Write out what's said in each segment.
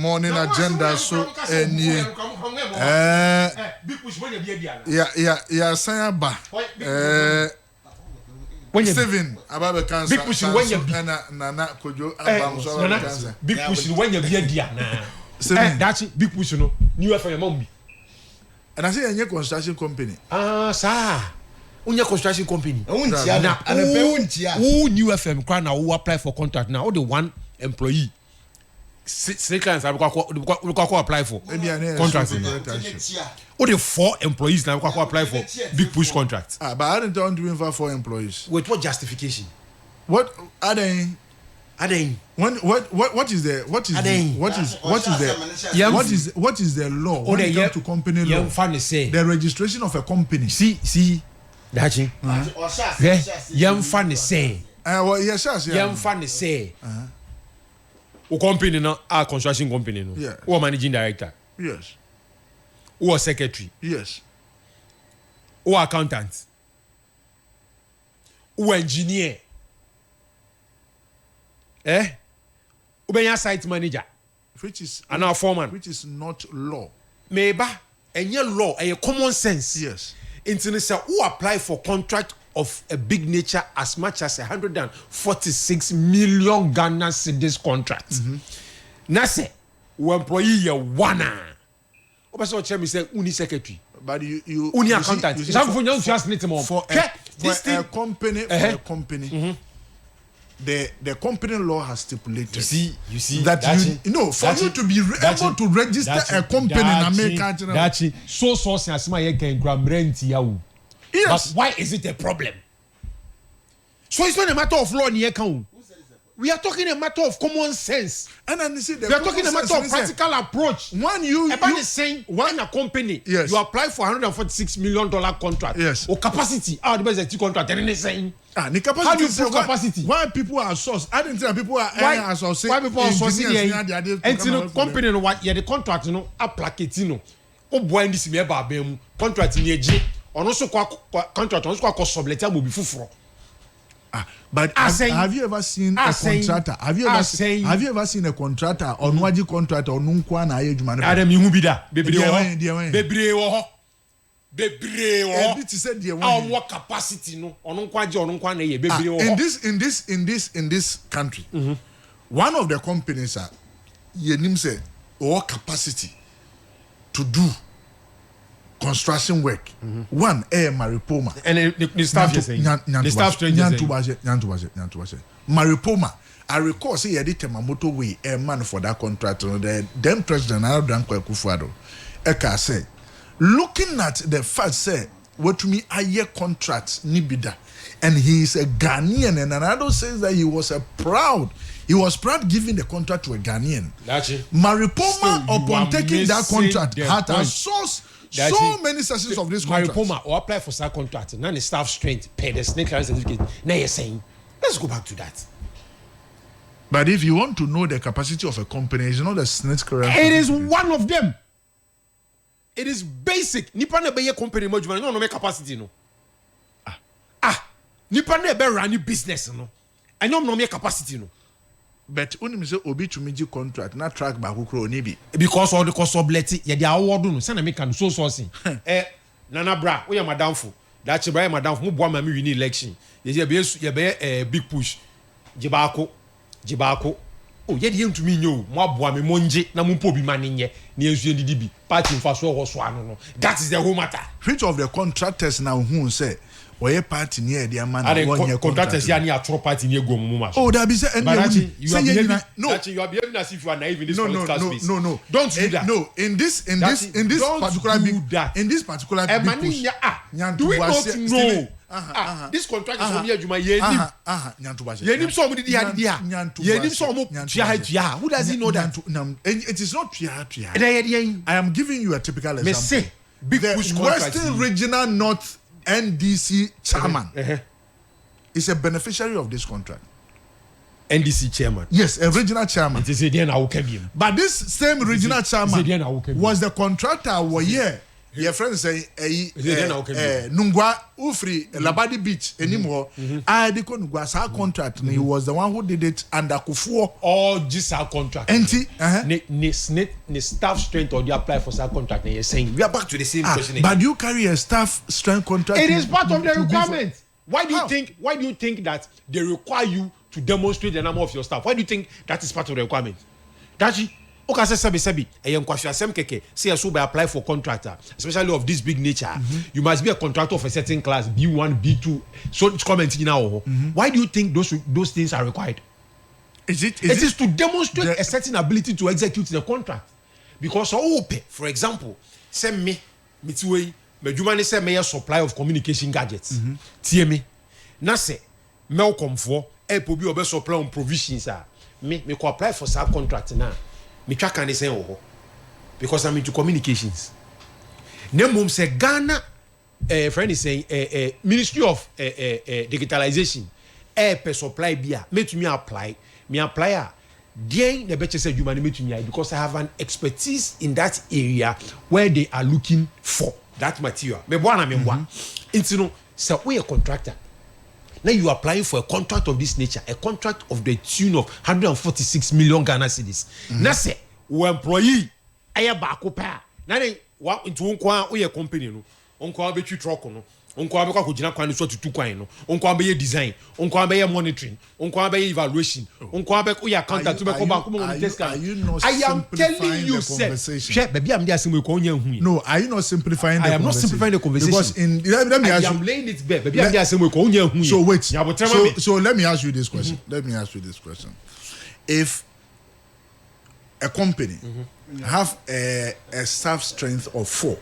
morning agenda so any big push when you be there. Yeah, say ba. Steven ababe cancer. Big push when you na kojo abam so ababe cancer. Big push when you be there na. That's it, big push no. New FM mom. And I say any construction company. Sir. Unya construction company. Untia na untia. Who New FM kwa na who apply for contract now? All the one employee. Six clients we apply for contract. All the 4 employees now we apply for big push contract. But I don't want to invite 4 employees. With what justification? What are they? What is the law when it comes to company law? The registration of a company. See, that's it. Young funny say. Well, yes, young funny say. O company no, our construction company no. Yeah. Who managing director? Yes. Who secretary? Yes. Who accountant? Who engineer? Ubenya site manager, which is and our foreman, which is not law. Maybe any law, a common sense. Yes. International who apply for contract of a big nature as much as 146 million Ghana cedis contract. Now say, who employee you wanna. Obaso chairman say uni secretary. But you uni accountant. For a company. The company law has stipulated. You see that you to be able to register a company in America. That's it. So as my can grab rent yawu. Yes. But why is it a problem? So it's not a matter of law in account. We are talking a matter of common sense. And then we are talking a matter of practical approach. When you saying when a company yes. you apply for $146 million contract. Yes. Or capacity. How the best contract? And then saying. The capacity. How do you prove capacity? Why people are sourced? I didn't think people are sourced. Why people are sourcing? And the company no what? Yeah, the contract no applicate no. O boy this me ba bem contract ni eje. Ono so contract ono so kwa sublet am obi fufuro. But have you ever seen a contractor? Have you ever seen a contractor or Nwaji contractor or Nunkwa na ayejuma? Adam ihu bi da. Bebre wo. It said the one. What capacity no? Ono nkwa na ye bebre wo. In this country, one of the companies are yenim say or capacity to do construction work. One Maripoma. And the staff is saying the staff stranger Nyantuwase. Maripoma. I recall say yedi Temamoto way a man for that contract. The then president Adankwa Akufo-Addo Eka say looking at the fact say what to me a year contract nibida and he is a Ghanaian and Ronaldo says that he was proud giving the contract to a Ghanaian. Maripoma upon taking that contract had a source so many sessions of this contract. Maripoma or apply for that contract now the staff strength pay the snake certificate. Now you're saying let's go back to that. But if you want to know the capacity of a company, it's not a snake currency. It is one of them. It is basic. Nipa na be company mo juma no make capacity no. Nipa na be run business no. I no make capacity no. But when you say obi to meji contract na track back kro ni bi because all the cost of let ye dey award no say na make am so sourcing. Nana bra, we am madamfo. That chibra madamfo mo boa ma me win election. Ye be big push. Jibako. Oh, ye dey ntumi nyo mo aboa me monje na mo pobi ma ne na esu ndidi bi party mfa so ho so ano no. That is the whole matter. Which of the contractors now who say oye party near the man one year contractors ya near throw party near go mumu oh that be say you are behaving as if you are naive in this political space. No. Don't do that. No, in this particular big do we not know this contract is from here Juma yenim so mo di ha yenim so mo tia who does he know that it is not tia I am giving you a typical example. Me say big push contract Western Regional North NDC chairman is a beneficiary of this contract. NDC chairman. Yes, a regional chairman. It is a day na But this same regional chairman was the contractor your friend say then okay. Nungwa Ufri Labadi Beach anymore. I the Nungwa sa contract. He was the one who did it under Kufuor. All just our contract. Enti, ne staff strength or they apply for sa contract. You're saying we are back to the same question. But you carry a staff strength contract. It is part of the requirement. Why do you think that they require you to demonstrate the number of your staff? Why do you think that is part of the requirement? Daji, okay, sebi. Say you should apply for contractor, especially of this big nature. You must be a contractor of a certain class, B1, B2. So it's commenting now. Why do you think those things are required? It is to demonstrate a certain ability to execute the contract. Because for example, say me say me supply of communication gadgets. Tie me. Na say Melcom for be obe supply on provisions me ko apply for some contract now. Me twa kan say because I'm into communications. Nemum say Ghana friend is saying Ministry of Digitalization per supply bia me apply then the better say you me because I have an expertise in that area where they are looking for that material. Me boa into no say we a contractor. Now you are applying for a contract of this nature, a contract of the tune of 146 million Ghana cedis. Now say we employee aya ba ko pa. Na dey wa into unko we a company no. Unko abetwi truck no. Unko abekwa ko gina kwan so tutu kwan no. Unko abeye design, unko abeye monitoring, unko abeye evaluation, unko abekwa ya accountant to be ko bank mo test can. I am telling you sir. Share baby am dey asem ko onya hu. No, are you not simplifying the conversation? I am not simplifying the conversation. Because let me ask you. I am laying it bare. Baby am dey asem ko onya hu. So wait. So let me ask you this question. If a company have a staff strength of 4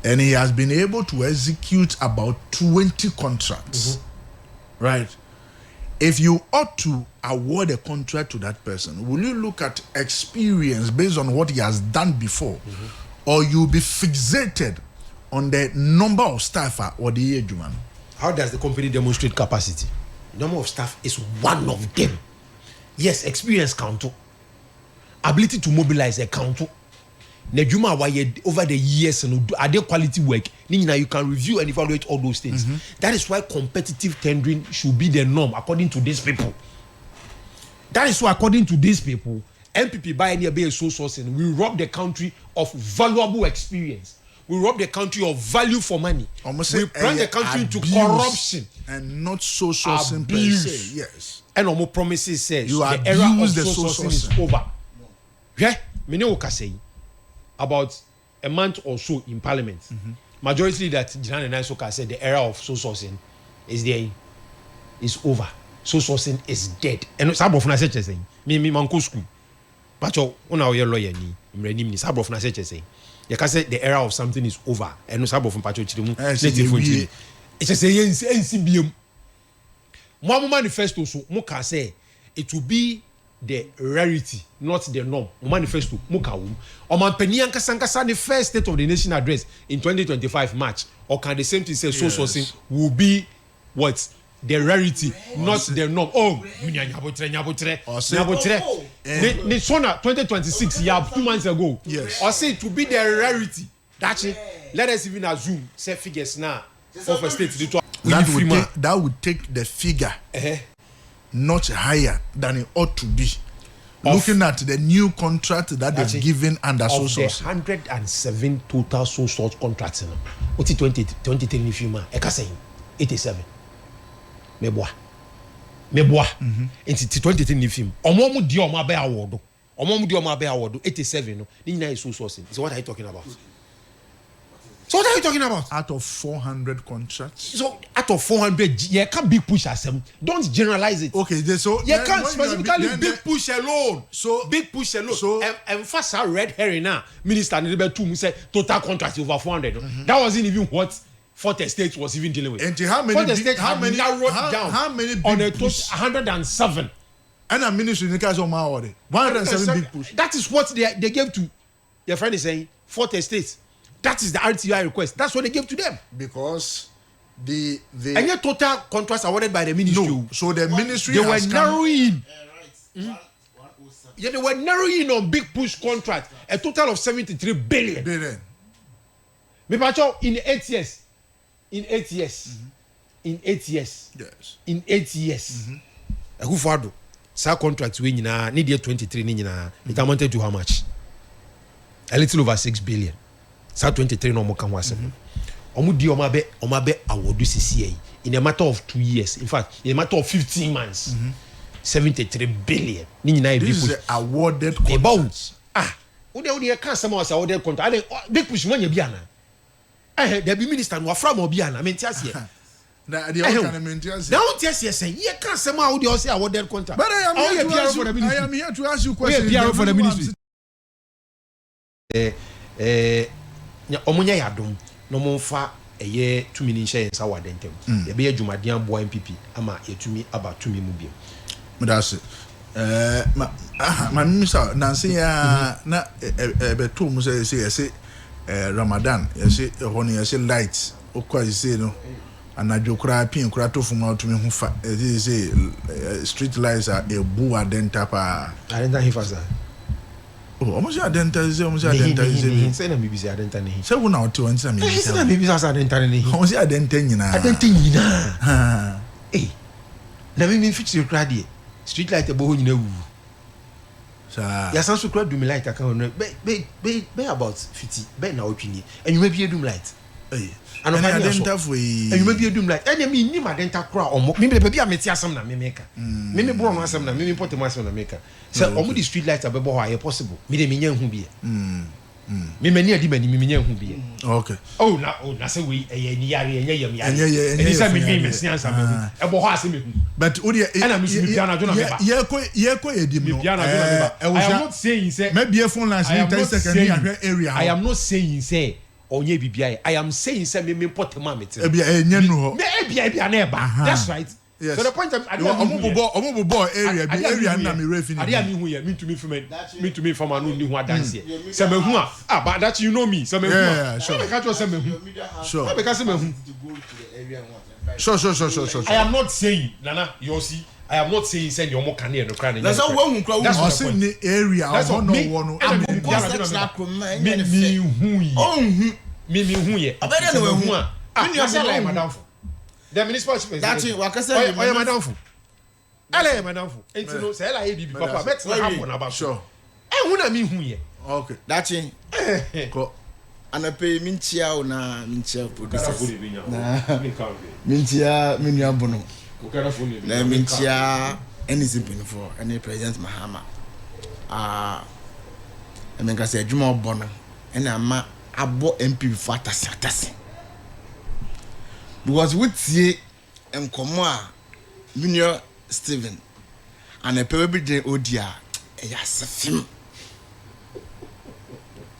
and he has been able to execute about 20 contracts, right? If you ought to award a contract to that person, will you look at experience based on what he has done before, or you'll be fixated on the number of staff or the age man? How does the company demonstrate capacity? Number of staff is one of them. Yes, experience count. Ability to mobilize a count. Nejuma why over the years and are there quality work? You can review and evaluate all those things. That is why competitive tendering should be the norm according to these people. That is why according to these people, MPP by any be so sourcing, we rob the country of valuable experience. We rob the country of value for money. We plunge the country into corruption and not so sourcing per se. Yes. And almost promises says you the era of the so sourcing is over. Yeah, me know what say about a month or so in Parliament. Majority that Jinan and Isoka said the era of so sourcing is over. So sourcing is dead. And some of us saying me manko school. But you una we lawyer ni mreni ni some of us saying you can say the era of something is over. And some of us pacho chirimu native funti. It's just say NCBM. Mo manifesto so mo can say it will be the rarity, not the norm. Manifesto Mukawum. Omampeni Ankasa the first State of the Nation address in 2025 March. Or can the same thing say so sourcing will be what? The rarity, not the norm. Oh, Nyabotre. The Sona 2026, 2 months ago. Yes. Or say it will be the rarity. That's it. Let us even assume set figures now of a state. That would take the figure not higher than it ought to be. Looking at the new contract that they've given under so source. 107 total so source contracts. What's it 2023 in FIMA? Eka saying 87. Meboa. It's 2023 in FIMA. Omomu di omo abe award. 87 no. Ni na is so sourcing. So what are you talking about? So what are you talking about? Out of 400 contracts. So out of 400, you can't big push as them. Don't generalize it. Okay, so you can't specifically big push alone. So big push alone. So and first I red herring now. Minister Nidebe said total contract over 400. That wasn't even what Fourth Estate was even dealing with. And how many? Fourth Estate narrowed down. How many big on a push? 107. And a ministry in the case of my order. 107 big push. That is what they gave to your friend is saying. Fourth Estate. That is the RTI request. That's what they gave to them. Because the and your total contracts awarded by the ministry. No, so the ministry they were narrowing. Yeah, they were narrowing on big push contract. A total of 73 billion. Me pacho in 8 years. In 8 years. In 8 years. Yes. In 8 years. Akufo-Addo. Sa contract we nyina need 23 ni nyina. It amounted to how much? A little over 6 billion. Sa 23 no mo kan ho asem. Omo di omabe awodu CCA in a matter of 2 years. In fact, in a matter of 15 months. 73 billion. Ni nyina This is awarded contracts. Ode can some was awarded contract. Big push money bi ana. There be minister no afra mo bi ana. Me ntiase. Na the other kind of maintenance. Now ntiase say, ye can some how they say awarded contract. But I am here to ask you questions. We are for the ministry. Omunya yadom no monfa eye tumi ni nhye nsa wa dentem. Ye be adwumaden boa MPP ama yetumi aba tumi mu bi. Medase ma misa nansi ya na be to mu say Ramadan say ehoni say light okwa say no anadwo kura pin kura to fun otumi hu fa say street lights are a bu adenta pa Adenta hifasa. Oh, almost adenta say say na mi bi say adenta ne. Say wona o te won say mi say na mi bi say adenta ne. Almost adenta nyina. Adenta nyina. Eh. Na mi fix your credit. Street light ebo ho nyina wu. Sa Ya san so kura dum light aka no be about 50 be na otwini. Enwuma bi dum light. eh Ano pa adenta foi. Enwuma bi dum light. Ene mi ni adenta kura omo. Mi be bi ameti asem na me meka. Me bro no asem na me importe mo asem na meka. Say omo di street light abebo ho aye possible. Me de me nya hu bi. Me mani adi mani me nya hu bi. Okay. Oh na say we eye ni yare eye yam yare. Eni say me nwi me siansa me hu. Ebo ho asem me hu. But odi Ana mi su bi piano jo na me ba. Ye ko edim no. I am not saying say maybe a phone lines in 10 seconds here area. I am not saying say onye bibia. I am saying say me import ma me. Ebi enye no ho. Me ebia na eba. That's right. Yes. So the point of omo area na me refi ni. Ade am hu here me to me from anu ni hu adanse. Say me hu but that you know me. Say me hu. Yeah, sure. I can't say me hu. Sure. I because say me hu. Sure. I am not saying Nana, you see. I am not saying send your more can no cry. That's how we cry. That's in the area. That's no me. One. Me hu ye. Abeda no hu. I say like madam. The municipal chief. That's it. Wakasa. Oh, madam. Ale madam. Enti no say like ABB papa. Bet na happen about. Sure. Hu na me hu ye. Okay. That's it. Ko Anape minchia na minchia producers. Minchia minya bono. Na minchia any simpin for any President Mahama. Emenka say adwuma obono ena ama abo MP for atase. Because we tie enkomo a Junior Steven anape bi de odia eya sefim.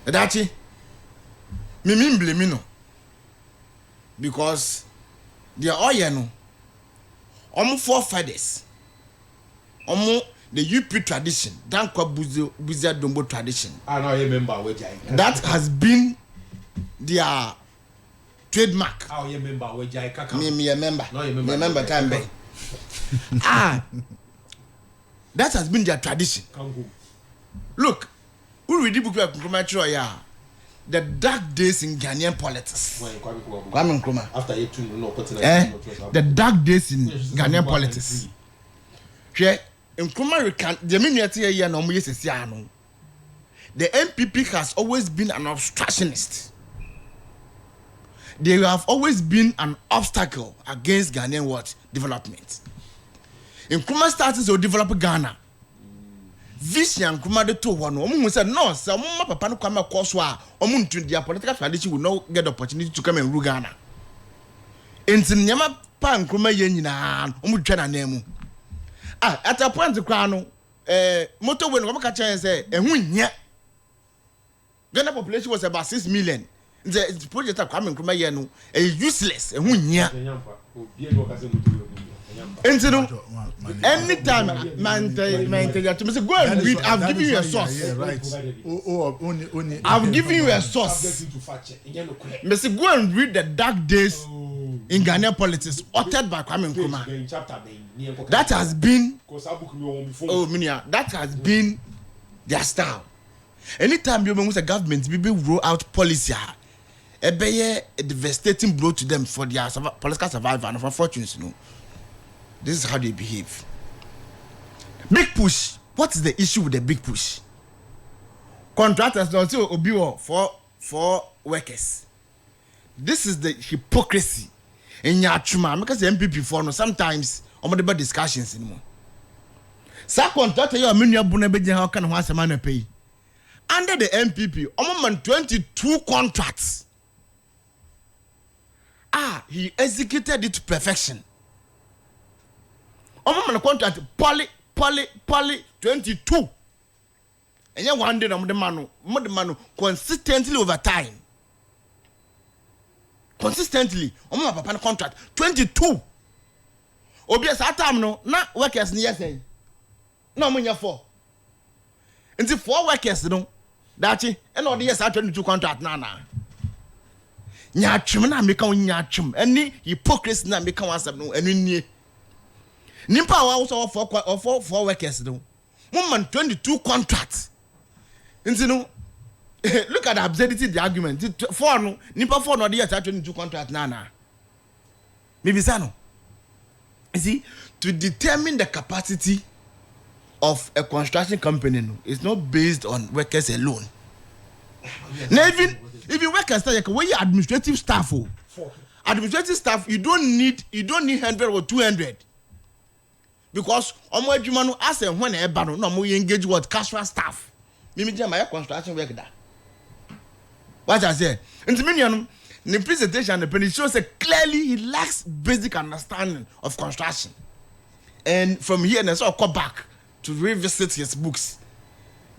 Edachi me blame no because they are all no omo forefathers omo the UP tradition dankwa buzia dombo tradition I remember we that has been their trademark. How you remember we jai kaka Me remember. No, you remember time be. That has been their tradition. Look, who read the book of Nkrumah ya? The dark days in Ghanaian politics. Kwame Nkrumah. After you no the dark days in Ghanaian politics. Nkrumah recant the minute here no more yes no. The MPP has always been an obstructionist. They have always been an obstacle against Ghanaian development. Nkrumah started to develop Ghana. Vision Nkrumah de to one. Omu said no, sir. Omu papa no come across wa. Omu into their political tradition will not get the opportunity to come and rule Ghana. Enti nyama pa Nkrumah ye nyina. Omu twa na nemu. At a point kwa no, motorway no come catch say ehun nya. Ghana population was about 6 million. The project of Kwame Nkrumah ye no useless ehun nya. Anytime, man, go and read. I've given you a source. Yeah, right. Only. I've given you a source. Mr. Go and read the dark days in Ghanaian politics, authored by Kwame Nkrumah. That has been, that has been their style. Anytime you use a government, people roll out policy. a devastating blow to them for their political survival and for fortunes. This is how they behave. Big push. What is the issue with the big push? Contractors also obiwo for workers. This is the hypocrisy in Yachuma because the MPP for no sometimes about discussions anymore. Sa contractor you amenya buna beje how can one semana pay. Under the MPP, almost 22 contracts. He executed it to perfection. Almost contract poly 22. And you one day the man consistently over time. Consistently, almost papa contract 22. Obias at time no na workers near say. No money for. Until 4 workers no. Dachi and all the years 22 contract na. Nyachum na meka nyachum. Any hypocrisy na meka wasam no enu nie. Nimpa wa also for workers no. Woman 22 contracts. Until no look at the absurdity of the argument. For no nimpa for no the years 22 contract na. Maybe sano. You see, to determine the capacity of a construction company is not based on workers alone. Now even workers start when you administrative staff administrative staff you don't need 100 or 200 because omo as and when e ba no you engage what casual staff. Me my construction work da. What I say? In the presentation the penny shows that clearly he lacks basic understanding of construction. And from here and so come back to revisit his books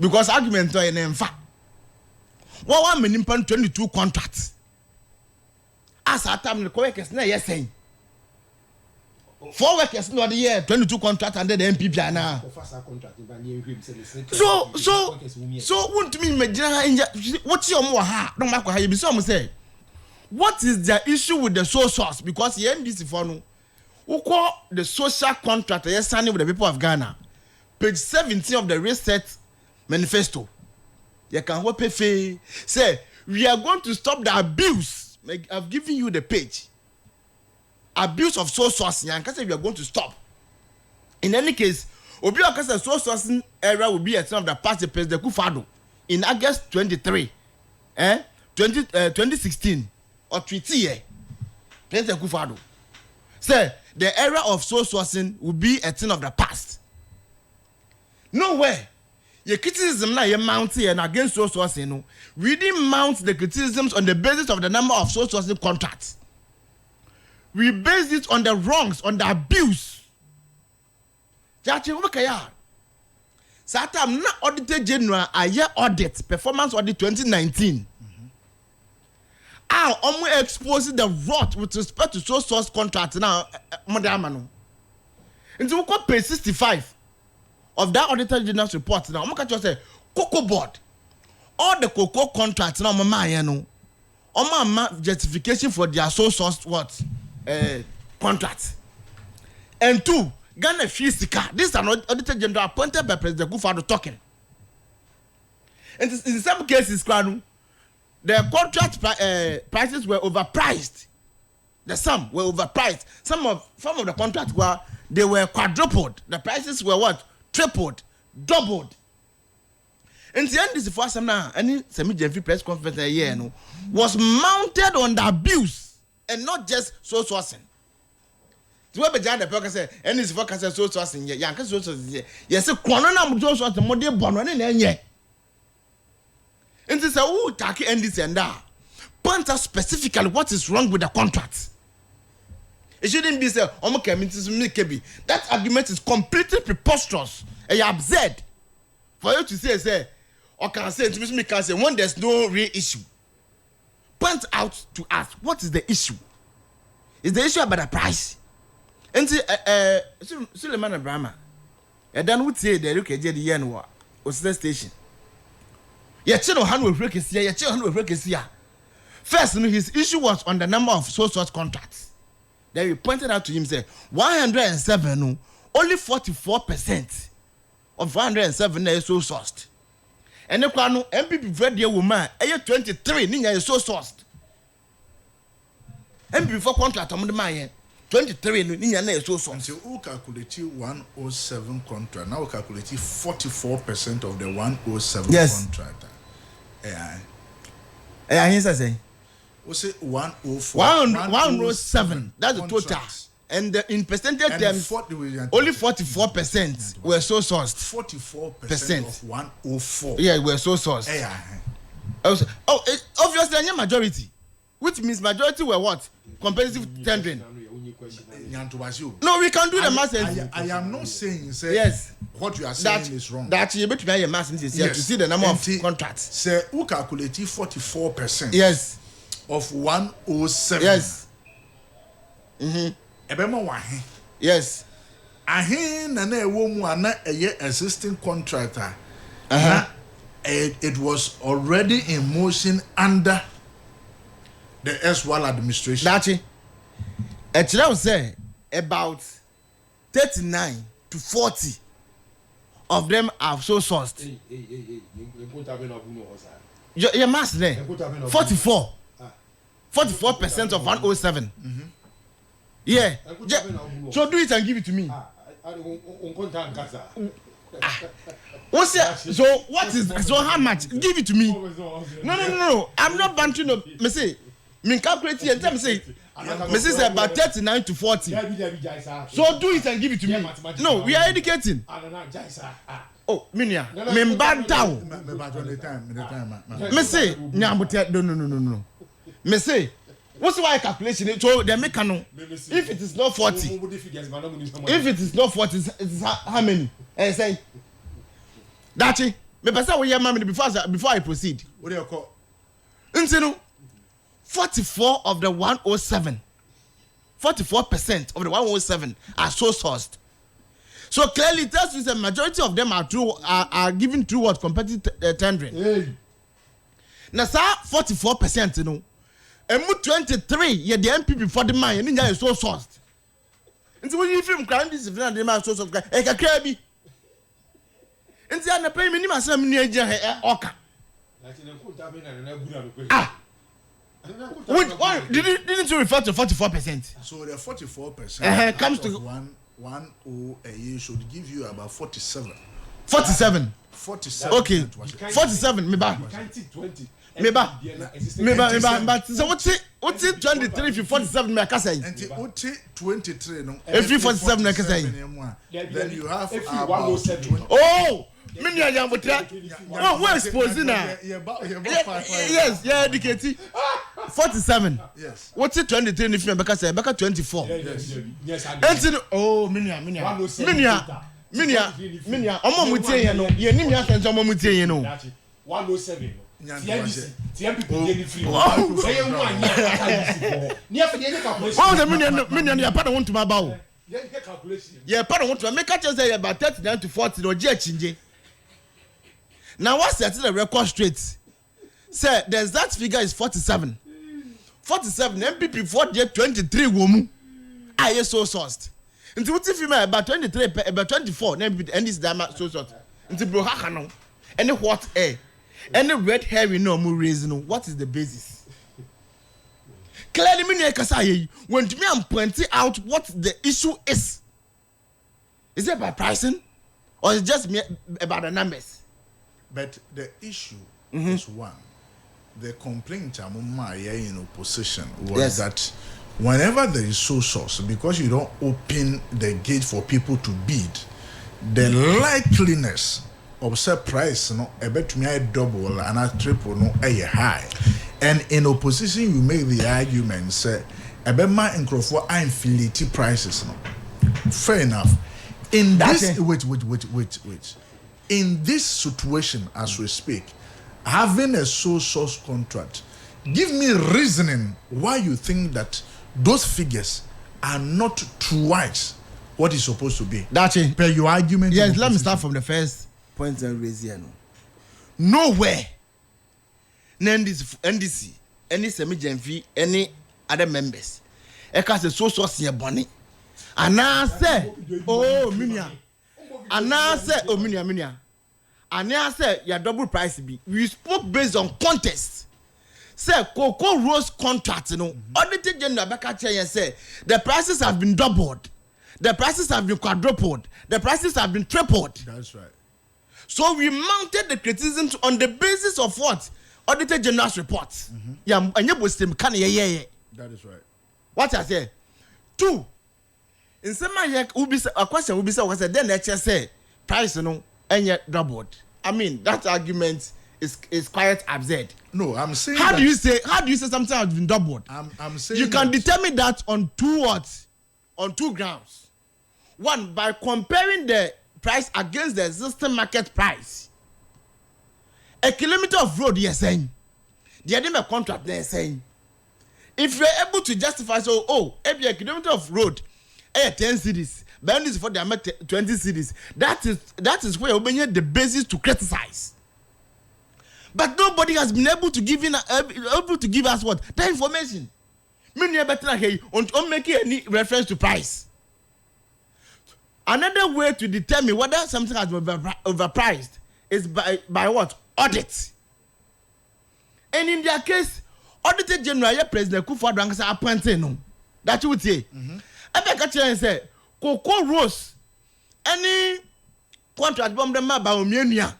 because arguments are in fact. What 22 contracts? As a time the workers na yes saying 4 workers no the year 22 contracts under the MPP now. So want me what's your more no matter how you be some say what is the issue with the sole source because the NDC for no who call the social contract yes signing with the people of Ghana. Page 17 of the Reset Manifesto. You can hope say we are going to stop the abuse. I've given you the page. Abuse of sole sourcing. And we are going to stop. In any case, Obi Okasa sole sourcing era will be a son of the party President Kufado in August 23, 2016 or treaty year. President Kufado say the era of sole sourcing will be a thing of the past. Nowhere. Your criticism now you mount here and against sole sourcing. No, we didn't mount the criticisms on the basis of the number of sole sourcing contracts. We based it on the wrongs, on the abuse. Jachi Wukaya. Satam na Auditor General a year audit, performance audit 2019. Almost exposing the rot with respect to sole source contracts now, Madamano. Into page 65. Of that Auditor General's report now, I'm going to say, Cocoa Board, all the cocoa contracts now, justification for their sole source contracts. And 2, Ghana Physica. This is an Auditor General appointed by President Kufado talking. And in some cases, the contract prices were overpriced. The sum were overpriced. Some of the contracts were quadrupled. The prices were what? Tripled, doubled. And the end is the first time now, any semi-Jeffrey press conference a year no, was mounted on the abuse and not just sole sourcing. The way behind the pocket say, any is focus on sole sourcing, yeah, because sole sourcing, yes, a corner of sole sourcing, more than one and then, and this is a tacky and this and that. Point out specifically what is wrong with the contract. It shouldn't be said, that argument is completely preposterous and absurd. For you to say, or can say, to me, can say, when there's no real issue. Point out to us, what is the issue? Is the issue about the price? And Suleiman Abraham, and then would say, the look at the Yanwa, or station. Your children will break his year, your children will break his year. First, his issue was on the number of sole source contracts. Then we pointed out to him, say 107, only 44% of 107 is so sourced. And the MPP very dear woman, 23, Nina is so sourced. and before contract on the man 23 no ni na so so until who calculate 107 contract now calculate 44% of the 107 yes. contract. I hear say we say 104 107 that's the total. And in percentage and terms, 40, only 44% were so sourced. 44% of 104. Yeah, were so sourced. Obviously, any majority, which means majority were what? Competitive tendering. No, we can do the math. I am not saying say yes. What you are saying is wrong. That you better be a math to see the number of contracts. Say who calculate 44%? Yes. Of 107. Yes. Ebema wahe. Yes. Ahe na ewo mu ana existing contractor. It was already in motion under the S1 administration. That's it. I would say about 39 to 40 of them are so sourced. Your mass there 44. 44% of 107. Yeah. So do it and give it to me. What's that? So what is so how much? Give it to me. No. I'm not bantering no. Me say, me calculate and tell me say say about 39 to 40. So do it and give it to me. No, we are educating. Oh, Minia, me bad down. Me say, no. Me say, what's why calculation? So they make no. If it is not 40, if it is not 40, it's how many? I say, that's it. Me pesa we hear mammy before I proceed. What do you call? Insino, 44 of the 107, 44% of the 107 are so sourced. So clearly, it tells you the majority of them are given through what competitive tendering. Hey. Now, sir, 44%, you know. And 23, yeah, the MPP for the man, and is so sourced. And so when you film crime, this is the man so sourced. I can carry. And see, I'm not paying minimum some near Oka. Didn't you refer to 44%? So the 44% comes to 1 a year should give you about 47. 47. 47. Okay. 47. Me back. Me back. But so what's it 23 if you 47 me can say? And the 23 no. If you 47 me can say. Then you have about 20. Oh, me ya yam botra. Oh, we exposing now. Yes, yeah, educated. 47. Yes. What's it 23 if you can say? Back 24. Yes. Oh, minia. Omo mutie ye no. Ye nim ya sense omo mutie ye no. 107. TMP dey free. Say you wan here. Near for the calculation. Oh, the minia ya pa want to ma ba o. Yeah, pa want to make just say about 39 to 40 no je chinje. Now what's set the record straight? Say the exact figure is 47. 47 MPP for the 23 woman. I so sourced. Until what if you about 23 about 24 and this dama so sourced. Until bro ha any what air. Any red hair we know more reason. What is the basis? Clearly, me when me I'm pointing out what the issue is. Is it about pricing, or is it just me about the numbers? But the issue is one. The complaint among my in opposition was that whenever there is so source, because you don't open the gate for people to bid, the likeliness of say price no bet me double and a triple no high. And in opposition you make the argument say ebema nkrofo inflate prices no. Fair enough. In this wait. In this situation as we speak, having a sole source contract, give me reasoning why you think that those figures are not twice what is supposed to be. That's it. Per your argument. Yes, let me start from the first point and raise here. Nowhere. NDC, any semi-genfi, any other members. Eka se so source ye boni. Ana say, oh minia. Ana say, oh minia. Ana say, ya double price be. We spoke based on contest. say Cocoa Rose contract, you know, Auditor General Bakache say the prices have been doubled, the prices have been quadrupled, the prices have been tripled. That's right. So we mounted the criticism on the basis of what? Auditor General's report. Yeah, and you must yeah. That is right. What I say? 2. In some a question will be said, then let's just say price, you know, and yet doubled. I mean, that argument is quite absurd. No, I'm saying. How do you say something has been doubled? I'm saying you can determine that on 2 what? On 2 grounds. 1, by comparing the price against the existing market price. A kilometer of road, you're saying. The other contract, they're saying. If you're able to justify, so, every kilometer of road, 10 cities, but this is for the 20 cities, that is where you have the basis to criticize. But nobody has been able to give us what? That information. Many better here on making any reference to price. Another way to determine whether something has been overpriced is by what? Audit. And in their case, Auditor General, President Kufuor Ankasa appointed no. That you would say. I beg and say, Cocoa Rose, any contract bomb them by Omiania.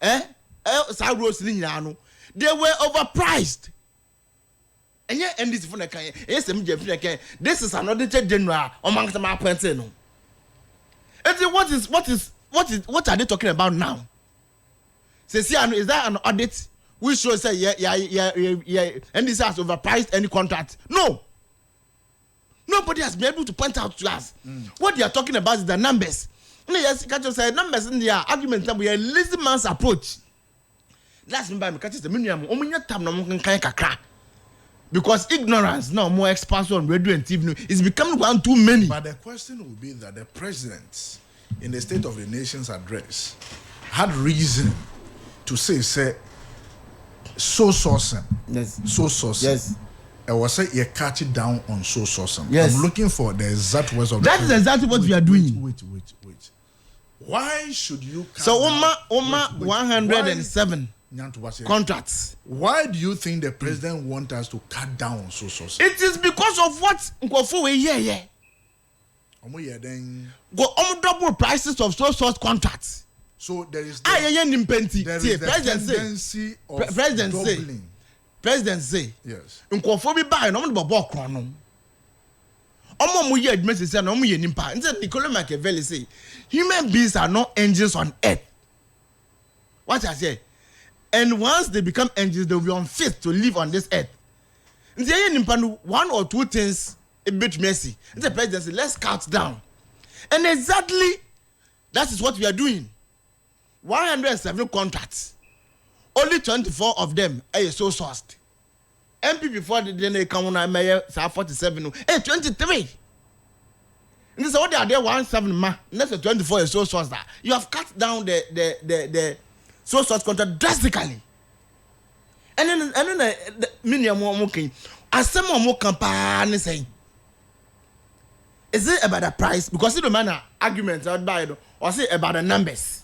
South Rose Lignano, they were overpriced. And yet, and this for the kind, yes, this is an Auditor General among them appointed no. And what are they talking about now? Say, see, is that an audit? We should say, yeah, and this has overpriced any contract. No. Nobody has been able to point out to us. What they are talking about is the numbers. Yes, can't you say numbers in their argument that we are a lazy man's approach. That's why I'm catching the minimum. Because ignorance now more expansion on radio and TV is becoming one too many. But the question will be that the president, in the State of the Nation's address, had reason to say so sourcing. Yes. So sourcing. Yes. I was say you catch it down on so sourcing. Yes. I'm looking for the exact words of that is exactly what we are doing. Wait. Why should you? So Oma 107 contracts. Why do you think the president wants us to cut down on so sourcing? It is because of what Nkofo we hear. Then go double prices of so source contracts. So there is the tendency of doubling. President say yes. Nkofo bi buy no mo bobo kron no. Omo mo ye admit say no mo ye nimpa. Nse Nicolas Machiavelli say human beings are not angels on earth. What I say? And once they become angels, they will be unfit to live on this earth. Nse ye nimpa no 1 or 2 things a bit messy. The president say let's cut down. And exactly that is what we are doing. 107 contracts. Only 24 of them are so sourced. MP before they come on mayor 47. 23. And this is what they are there 17 ma. Next 24 is so sourced that you have cut down the so sourced contract drastically. And then the minimum okay. As some more campaign saying, is it about the price? Because it don't matter arguments out by or say about the numbers.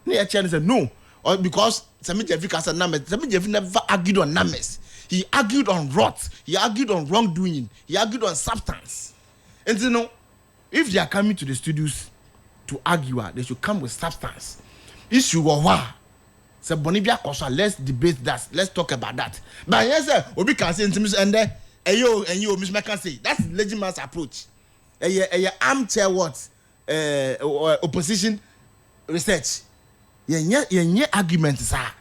The said no, or because Sammy Jeffrey has a numbers. Sammy Jeffrey never argued on numbers. He argued on rot. He argued on wrongdoing. He argued on substance. And you know, if they are coming to the studios to argue, they should come with substance. Issue or what? So Bonibia Kosa, let's debate that. Let's talk about that. But yes, sir, Obi can say and then you Miss Macan say that's legitimate approach. Armchair what? Opposition research. Ye arguments are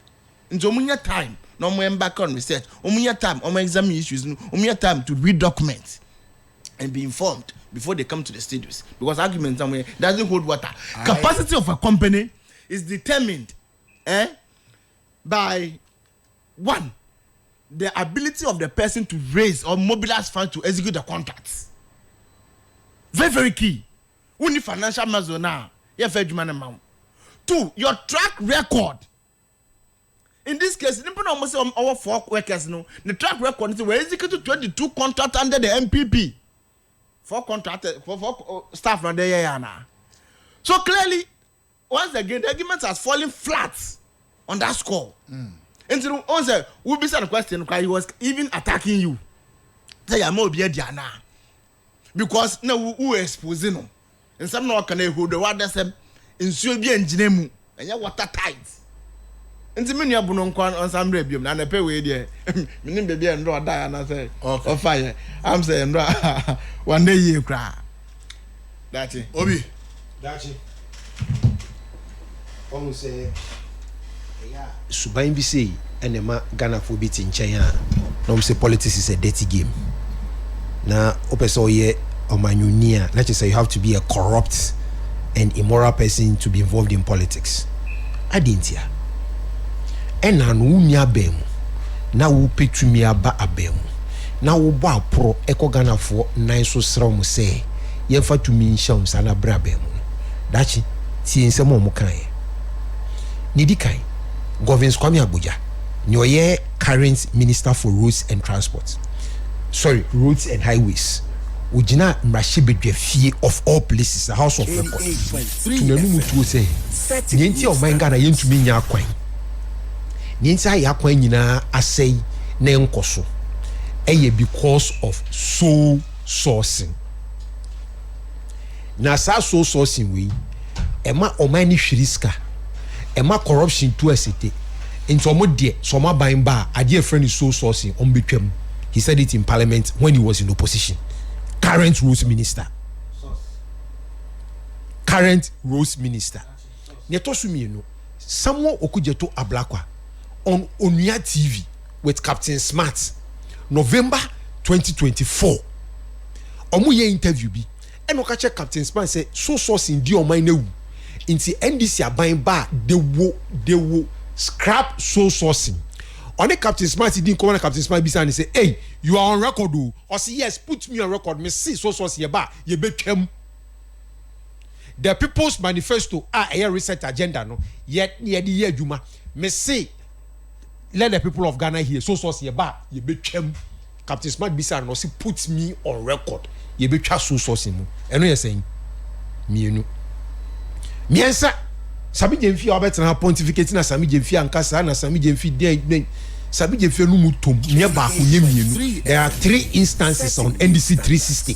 into omunya time no more back on research omunya time examine issues omunya time to read documents and be informed before they come to the studios because arguments somewhere doesn't hold water. Capacity of a company is determined by 1 the ability of the person to raise or mobilize funds to execute the contracts. Very, very key. Only financial muscle now. Yeah, fair human amount. 2, your track record. In this case, almost our 4 workers, no. The track record is we executed 22 contracts under the MPP. 4 contractors, 4 staff on there now. So clearly, once again, the argument has fallen flat on that score. Until on say we be the question why he was even attacking you. Say I'm obi Diana. Because now who exposing no. And some no can hold the water sem nsuo bi engine mu. Enya water tight. Nti me nua bono nkwan on some rebium na pe we dey. Me nim baby and ro die na say. Okay. Fire. I'm saying ro one day ye kra. That's it. Obi. That's it. Almost say Subain bi say enema Ghana for bit in China. No say politics is a dirty game. Na opeso ye omanyunia, let's say you have to be a corrupt and immoral person to be involved in politics. I didn't hear. And na unya bem. Na wo petumi aba abem. Na wo ba pro eko Ghana for nine so sra mo say ye fa tumi nham sana bra bem. Dachi tie nsem mo kan. Nidi kan. Governors Kwame Abuja. Nyoye current Minister for Roads and Transport. Sorry, Roads and Highways. Ujina mrashibedwe fie of all places, the House of Record. Tunanu mutu say. Nienti o manga na yentumi nya akwan. Nienti ayi akwan nyina asai na enkoso. Eye because of soul sourcing. Na sa soul sourcing we ema omani hwiriska. Ema corruption to esite. Into omo de so ma ban ba ade friend is soul sourcing on betwem. He said it in Parliament when he was in opposition. Current Roads Minister. Current Roads Minister. Netosumieno. Samuel Okujeto Ablakwa on Onia TV with Captain Smart. November 2024. Omu ye interview bi. Eno ka check Captain Smart say so source in di omai newu. Inti NDC aban ba they wo scrap so sourcing. On the Captain Smart, he didn't come on Captain Smart and say, hey, you are on record, do? Or say, yes, put me on record. Me see, so you became. The People's Manifesto, a research agenda, no? Yet, the Juma. Me say, let the people of Ghana hear, you became. Captain Smart Bisa no say, put me on record. You became so sourcing. And you're saying, me, you know. Me answer. Sabi Jemfi obetra pontificating na Sami Jemfi ankasa na Sami Jemfi dey Sabi Jemfi no mutom ne ba ko nyemienu. There are 3 instances on NDC 360.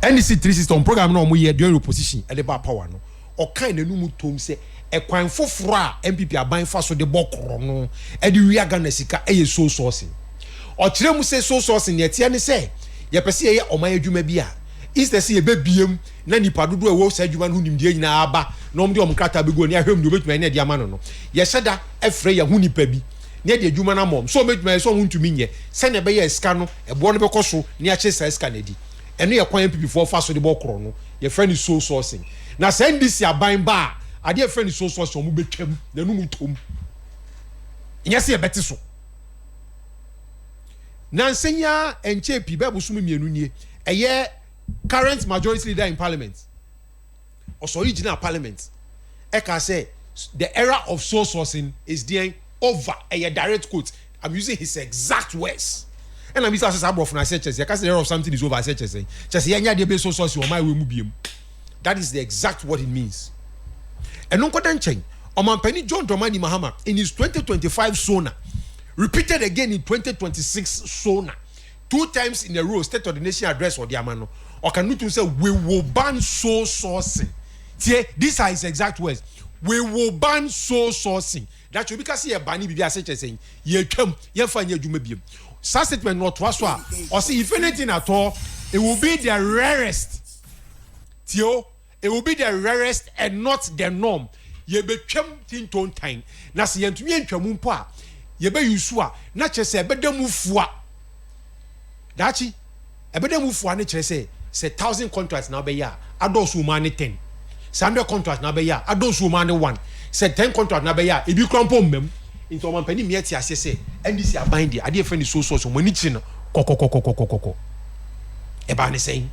NDC 360 on program no mo ye during opposition e dey ba power no. O kan na no mutom se e kwan foforo a MPP aban fa so de bokoro no e dey wi aga na sika e ye so sourcing. O kire mu se so sourcing ye tie ne se ye pese ye oman adwuma bi a instead say be biem na nipa dodo e wo sa adwuma no nimdie nyina aba na omde omkrata bego ni ahwem no betuma na de ama no ye hyeda efre ye hu nipa bi na de adwuma na mom so betuma so huntumi nye se na be ye ska no ebo no be koso ni a che sa ska na di eno ye kwan MPP for fa so de bokoro no ye friend is so sourcing na send this aban ba ade ye friend is so sourcing omo betwam na no mutom nya se ye beti so na nsenya enche pi be busum mienu nie eye current majority leader in Parliament also original Parliament Eka say the era of soul sourcing is there over a direct quote. I'm using his exact words and I'm using as a from searches. I can say the era of something is over searches saying just yanya de be soul sourcing on my way mubium. That is the exact what it means. And no kodan chen Omanpeni John Dramani Mahama in his 2025 SONA repeated again in 2026 SONA 2 times in a row State of the Nation address or the amano or can you say we will ban soul sourcing. These are his exact words. We will ban soul sourcing. That you because here banning be saying ye come ye find ye jumebium. Such statement not was or see if anything at all, it will be the rarest. Tio, it will be the rarest and not the norm. Ye be chem tin ton time. Na si yentumi entwamu mpo a ye be yusu a na chese be dem fua. Dachi e be dem fua ne chese say 1,000 contracts now be ya adosu money 10. 100 contracts now be ya adosu money 1. Say 10 contracts now be ya e bi krampo mmem into Omanpeni mieti ase say NDC aban dia ade friend so money chi no kokokokokokoko e ba ne say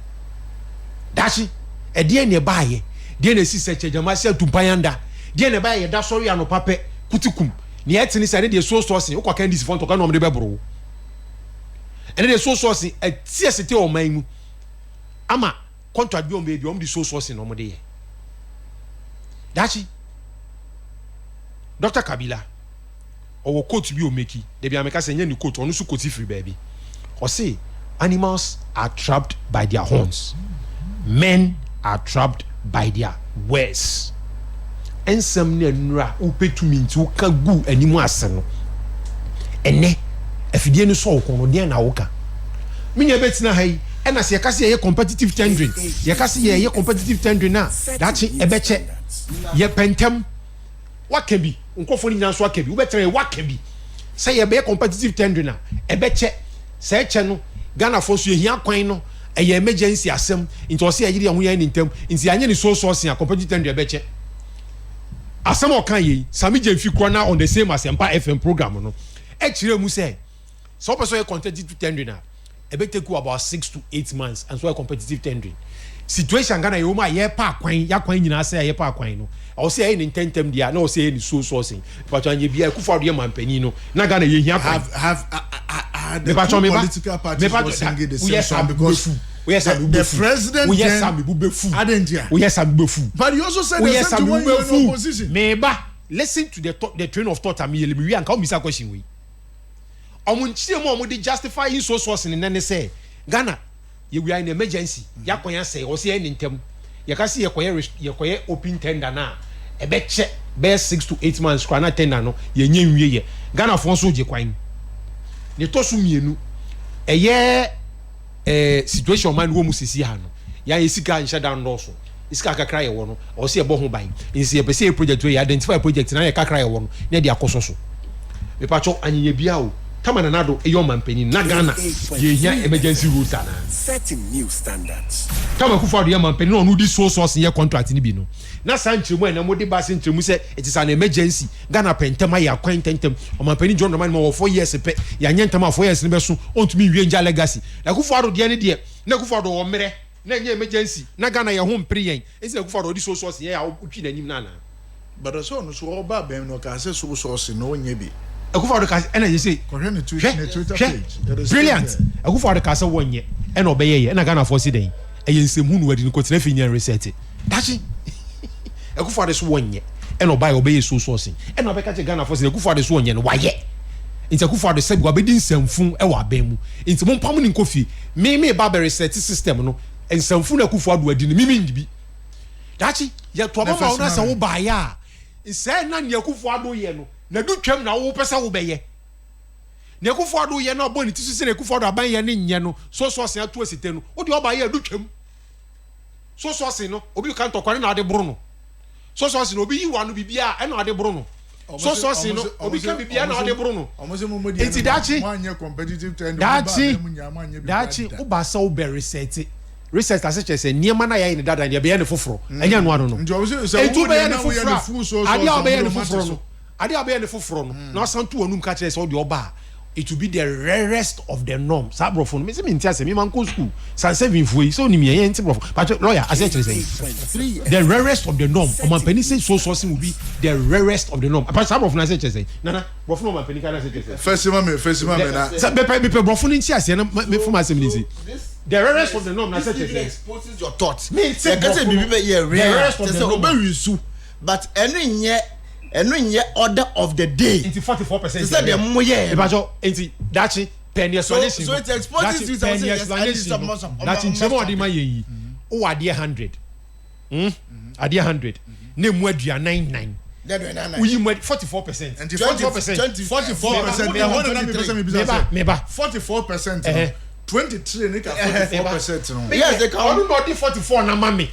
dachi e de ne baaye de na si seche jama se tumpayanda de ne baaye da sori ano pape kutikum ne eti ni say ne de so sin ukwa kan NDC font to kan no me de bebro ene de so sin e tie sete o man mu ama contract bi o me de so sin no mo de ye dachi Dr. Kabila or quote bi o meki de bi ameka say nya ni quote onu su quote free baby or say animals are trapped by their horns, men are trapped by their words. Ensem ne nura upetumi nti uka gu animu ase no ene afidie no so ko no de na woka minya betina hai ena se yaka se ye competitive tendering yaka se ye competitive tendering na dachi ebeche ye pentem waka bi nkofo ni nyanso waka bi ubetere waka bi say ye be competitive tendering na ebeche se eche no Ghana for so ye hia kwan no eye emergency asem nti o se yiri ho ye ni ntem nti anye ni so a competitive tendering ebeche asem o kan yi Sami Jemfi Krona on the same as Empa FM program no e kire mu say so person ye competitive tendering na e be take about 6 to 8 months and so a competitive tendering situation Ghana ye ma ye pa kwan ya kwan nyina say ye pa kwan no o say ye ni tentem dia na o say ni so sourcing but anye bia Akufo-Addo ye mampani no na Ghana ye hia have the political parties were singing the same song because the president but you also said the same when you were in opposition. Meba, listen to the train of thought I'm yelling me and come Mr. question we. Omunchi mo dey justify in so source in nene say Ghana we are in emergency. Ya kwanya say o say ntem. Ya ka say ye koye open tender na e be che be 6 to 8 months kwa na tender no ye nya nwie ye. Ghana fon so je kwan. Ne to so mienu eye situation man wo mu sisi ha no ya esika nhya dan loso esika kakra ye wo no o se e bo ho ban nsi e be se project we identify project na ye kakra ye wo no na de akoso so me pacho anyeye bia o tamana nado e yo mampani na Ghana ye hia emergency rules ana setting new standards kama Akufo-Addo ye mampani no no di so ye contract ni bi no na sanchiremu na mo de ba sanchiremu say it is an emergency Ghana pentema ya kwan tentem o mampani John Dramani mo 4 years pe ya nyentama 4 years ni be so ontumi wie nja legacy na Akufo-Addo de ne de na Akufo-Addo wo mere na nye emergency na Ghana ye ho mpre yen esi Akufo-Addo di so ye ya otwi nanim na na but so no so oba bem no ka say so no nye bi Akufo-Addo ka ena ye say correct the Twitter page brilliant Akufo-Addo ka say wonye ena obeye ye ena Ghana for si den eye nsemu nu wadi ni kotina fi nyan reset dachi Akufo-Addo so wonye ena obeye so sourcing ena obeka che Ghana for si Akufo-Addo so wonye no waye nti Akufo-Addo se gwa bedi nsamfu e wa abemu nti mo mpam ni nkofi me ba be reset system no nsamfu na Akufo-Addo adi ni mimi ndibi dachi ya to ba ma una se wo ba ya nse na ni Akufo-Addo ye no na du twam na wo pesa wo beye na Akufo-Addo ye na obo ni tisu se na Akufo-Addo aban ye ne nye no so sourcing atu asite no wo de oba ye du twam so sourcing no obi kan to kware na ade buru no so sourcing obi yi wa no bibia e na ade buru no so sourcing no obi kan bibia na ade buru no enti dachi one competitive trend dachi uba sa uber reset as such say niema na ya ni dada dia be ye ne foforo enya no ano no enti be ye ne foforo ade a be ye ne foforo no ade a be ye ne foforo no na santu onum ka kire say o de oba it will be the rarest of the norm sabrofo no me say me ntia say me man go school san 7 fuyi so ni me ye nti brofo but lawyer as say the rarest of the norm o man pani say so sourcing will be the rarest of the norm but sabrofo na say nana brofo no man pani ka na say first man na be brofo ni ntia say na me from asem ni say the rarest of the norm na say exposes your thoughts me say bibi be here rarest of the norm but enu nye order of the day into 44%. Is that the moye? Ebajo enti dachi penny explanation. So it exposes you something dachi nchemo odi ma yeyi. O ade 100. Ade 100. Ne mu adua 99. We mu 44%. And 44%. 44%. Meba 44%. 23 nika 44%. Yes, they can. Onu no di 44 na mami.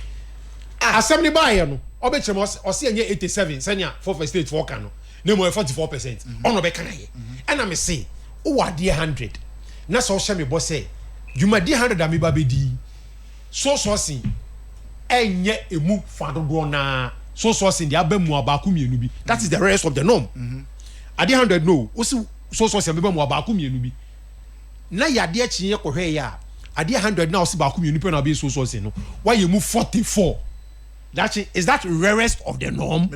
Assembly buy no. Obechem osi enye 87 senior for first state for kan no na mo 44% ono be kan aye na me say o wade 100 na so hye me bo say dwuma di 100 am ba be di so sourcing enye emu fadodo na so sourcing dia ba mu abaku mienu bi that is the rest of the norm ade 100 no o si so sourcing be mu abaku mienu bi na yade achiye kohwe ya ade 100 na o si ba ku mienu pe na be so sourcing no why you move 44 is that rarest of the norm?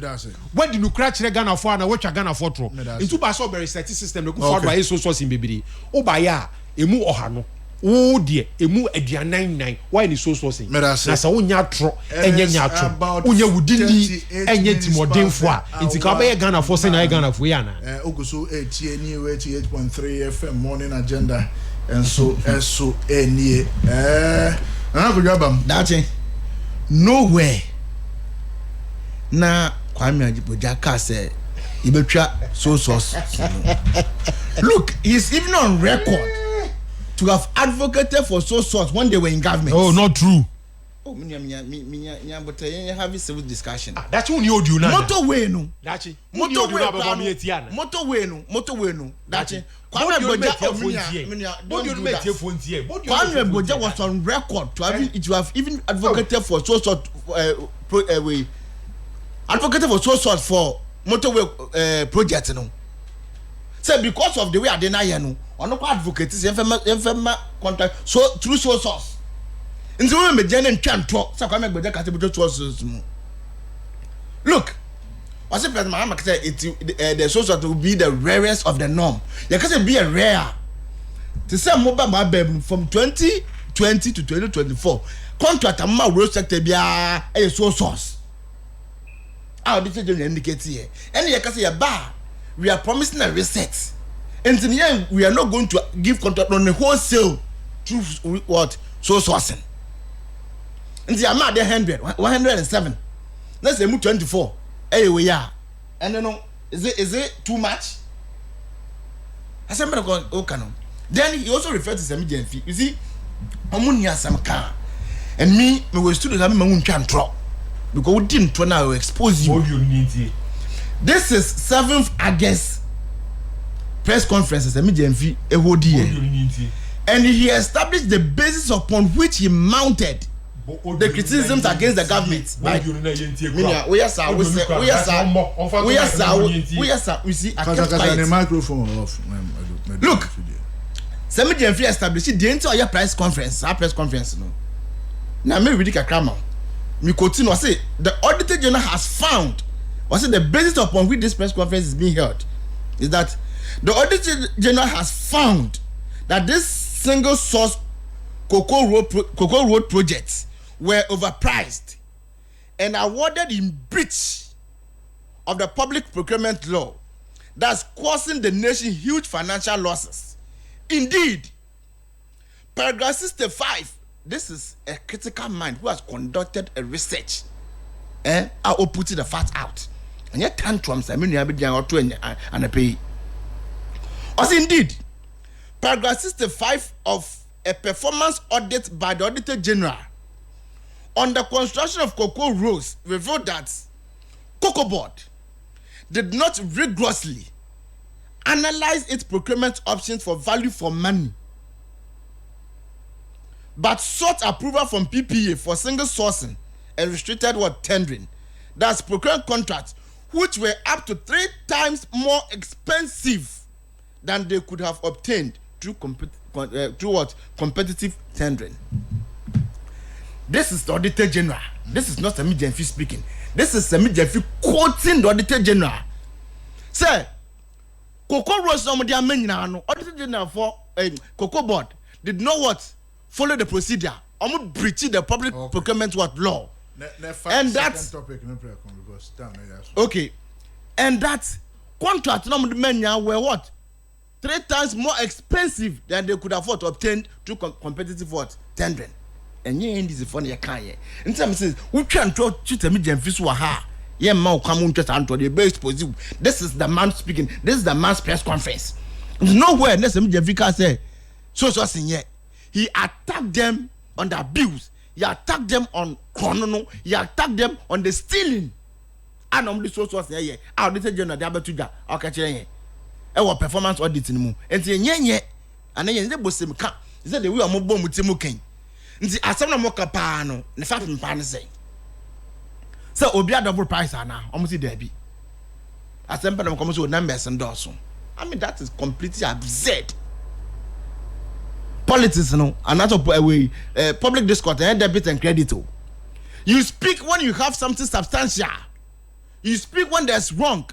When did you crash Ghana for and watch Ghana for tro? Into Baso very set system, the good for by so source in Bibidi. O by ya, emu ohano, wo de emu aduanan why ni so saying na sa wonya atro enye nya atro wonya wudini enye timodenfo a nti ka be Ghana for say na Ghana for yana oguso etie ni 88.3 FM morning agenda enso enie na ko jabam dache nowhere na Kwame Ajiboja ka say ibetwa so look, he's even on record to have advocated for source when they were in government. Oh, not true. Oh, but having civil discussion. That's when you do now. Motorway no. That's motorway no. That's Kwame Ajiboja was on record to have even advocated for source advocated for source for motorway project no. Say because of the way I deny no, on no advocate is infirma contract so through source. In the way me jenen twan to, say Kwame Ajiboja ka say sources mu. Look, I say President Mahama say the source will be the rarest of the norm. You can say be a rare. To say mobile baby from 2020 to 2024, contract amount road sector be a source. How did you indicate here? And you can say a bar. We are promising a reset. And in the end, we are not going to give contract on the wholesale through what? Sourcing. And the amount 107. Let's say 24. Hey, we are. And then, is it too much? I said, okay. Then he also referred to some fee. You see, I'm some car. And me were students, I'm going to drop. Because we didn't turn out to expose you. This is 7th August press conferences and he established the basis upon which he mounted the criticisms against the government. We see a microphone off. Look, Semi Jenfi established the entire press conference. Our press conference no. Now me read it a me continue say the Auditor General has found. Was it the basis upon which this press conference is being held is that the Auditor General has found that this single source Cocoa Road projects were overpriced and awarded in breach of the public procurement law, thus causing the nation huge financial losses. Indeed, paragraph 65, this is a critical mind who has conducted a research I will put the facts out. And yet tantrums, I mean, you have been or two and a pay. As indeed, paragraph 65 of a performance audit by the Auditor General on the construction of Cocoa Roads revealed that Cocoa Board did not rigorously analyze its procurement options for value for money, but sought approval from PPA for single sourcing and restricted tendering. That's procurement contracts which were up to 3 times more expensive than they could have obtained through competitive tendering. This is the Auditor General. This is not Semi Jenfi speaking. This is Semi Jenfi quoting the Auditor General. Say, Cocoa Roads Auditor General for Cocoa Board did not follow the procedure. Breaching the public procurement law. And that's okay. And that contract were 3 times more expensive than they could afford to obtain through competitive tendering. And you ain't this funny you can't. In terms says we can't treat a medium fish were ha. Yeah, ma come on just to the base position. This is the man speaking. This is the man's press conference. There's nowhere unless the medium fika say so yet. He attacked them on the abuse. He attacked them on chrono. He attacked them on the stealing. And on the social here. Auditor General the abatuja. I'll catch you. Our performance audit in mu. And say and then the boss can. Is that the way I'm mobile mutimu ken? Nti asem mo kapa no ne fact mpa ne say so obi a double price ana almost there be asem pa na come so numbers endorse. I mean that is completely absurd. Politics no and not way public discourse and debit and credit. You speak when you have something substantial. You speak when there's wrong.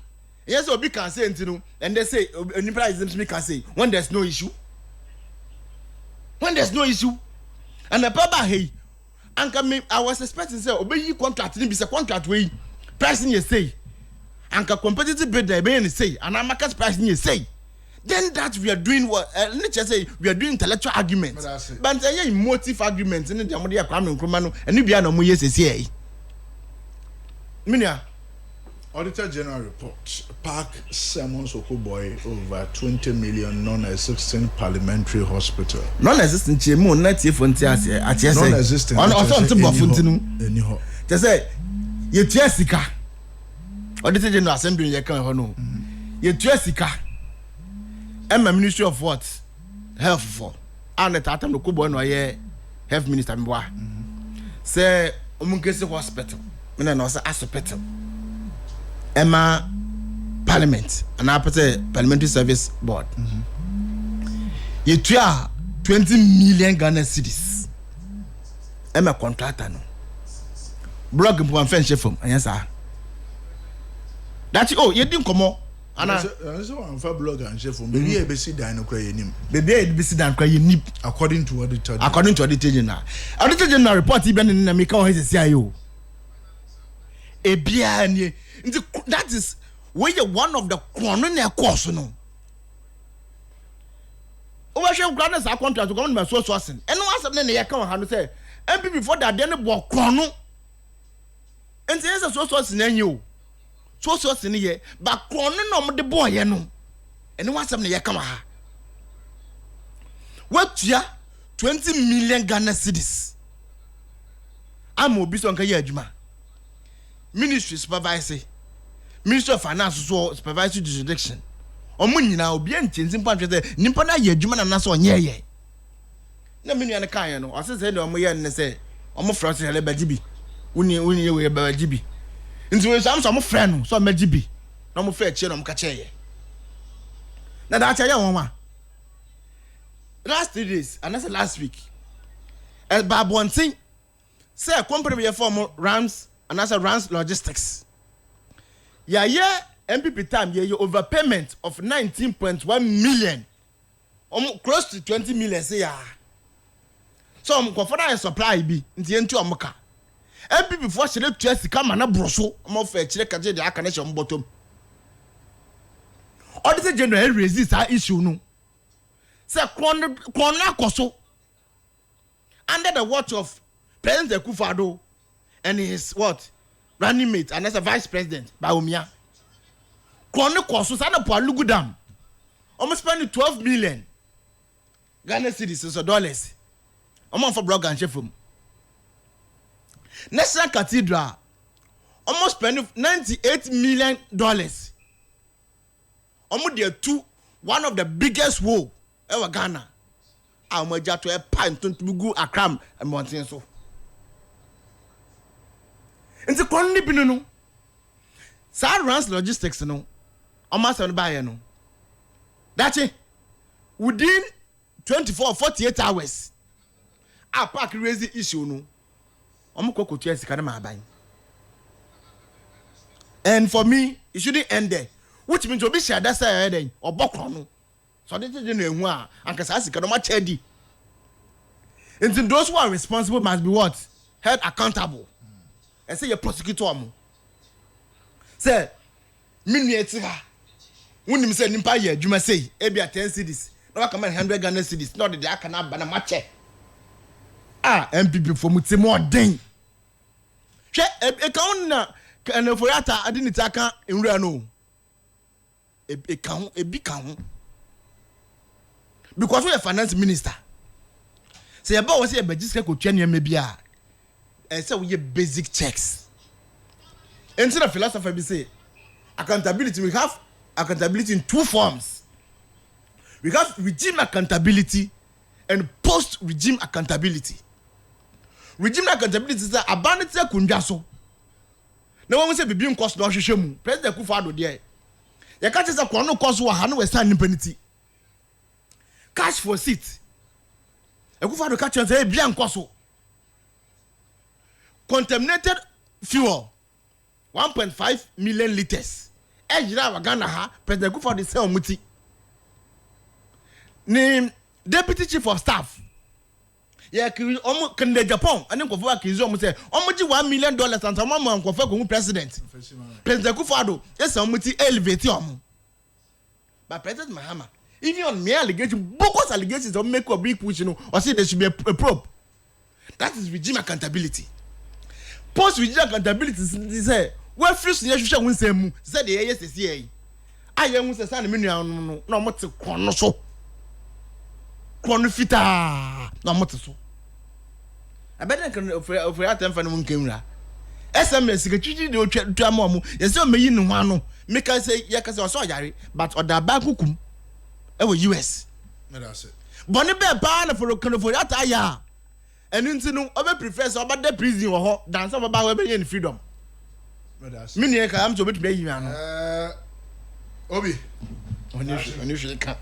Yes, obi can say and they say any price can say when there's no issue. when there's no issue and the papa hey anka me I was expecting say obey contract ni be say contract wey price ni say anka competitive bid dey be ni say and market price ni say then that we are doing what let's say we are doing intellectual arguments but say emotive arguments ni dey amode Kwame Nkrumah no eni bia na mo yes say minia Auditor General report, Park Simmons Okuboy over 20 million non-existing parliamentary hospital. Non-existing chemo not fonti ase Non-existing. On to bofunti nu. Anyhow. They say ye tua sika. Auditor General Assembly ye kan ho no. Ye tua sika. Ministry of what? Health for. And that time Okuboy no ye health minister mboa. Say omunkesi hospital. Me na no say hospital. Emma Parliament and Parliamentary Service Board. You 20 million Ghana cedis. Emma contractor no. Blog and fence from yes sir. That's you didn't come on. So I'm for blog and chef from baby a basic dino cry him. Baby a basic dino cry nip according to Auditor General. Auditor General report even in America has CIO. That is where you one of the corner course no. Overshare grants are contract to government so sourcing. And once then they come and say, MP before that then the corner. And there's a so sourcing in you. So sourcing here, but corner no the boy no. And once they come aha. What ya 20 million Ghana cedis. I'm obese on Kayajuma. Ministry supervisor. Ministry of Finance so supervisory jurisdiction. Omo nyina obi enchenzi mpa twese nimpa na ye adwuma na na so onye ye. Na menu an kan ye no, o se omo ye ne se omo France hele bagibi. Uni ye we bagibi. Nti we sam so omo friend no so magibi. Na omo fa eche no omo ka che ye. Na da cha ye won wa. Last 3 days and that's last week. El Babontin say company we form Rams and that's Rams Logistics. Yeah, MPP time yeah, overpayment of 19.1 million. Close to 20 million say yeah. So for that supply be nti entu omoka. MPP for shele tua sika ma na broso omo fa chire kaje de aka na she bottom. Auditor General resist that issue no. Say corner koso under the watch of President Akufo-Addo and his what? Running mate and as a vice president Bawumia. Corner koso sa na po alugu dam. Almost spending 12 million Ghana cedis or dollars. I'm for blog and chef room. National Cathedral almost spending $98 million. Almost there two one of the biggest war ever Ghana. I'm going to a pint to go a cram and mountain so. And the colony binu Sir Rams Logistics no. Almost on buy no. That's it. Within 24 or 48 hours. A park raise the issue no. And for me, it shouldn't end there. Which means to be shared that's a or bokrono. So this is the one and Kasasi can much heady. And those who are responsible must be what? Held accountable. And say your prosecutor. Say, Minuetira. When you say Nimpaya, you must say, Ebia 10 cities. No, I come 100 Ghana cities. Not that I cannot ban a match. MPP for Mutimo Ding. Che a count and for that I didn't attack in Rano. A big count. Because we are finance minister. Say about what say about just could change maybe and so we have basic checks. Instead of philosophy we say accountability, we have accountability in two forms. We have regime accountability and post regime accountability. Regime accountability is that abandoned kunjaso. Now when we say bibi cost no hwehwemu, President Akufo-Addo there. You can't say no cost wa hanu we stand impunity. Cash for seat. Akufo-Addo catch say bia nkoso. Contaminated fuel 1.5 million liters. Ejira wa Ghana ha President Akufo-Addo say omuti. Name Deputy Chief of Staff Yeah, can the Japan and then go for Kizom say, $1 million and some mama and Kofa president. President Kufado, yes, I'm with the elevator. But President Mahama, even on mere allegation, bogus allegations don't make a big push, or say there should be a probe. That is regime accountability. Post regime accountability say, well, first, you should win some, said the ASCA. I am with the son of Minion, no more to Cornoso. Cornfita, no more so. I better can offer at them for one camera. SMS secretary do Tramomu, yes, so may in one, make us say, Yakas or Soyari, but or the Bakukum, over US. That's it. Bonnie Bear Banner for a kind of that aya. And into no other professor about the prison or dance about Weberian freedom. Many come to meet me. Obi. Unusually can't.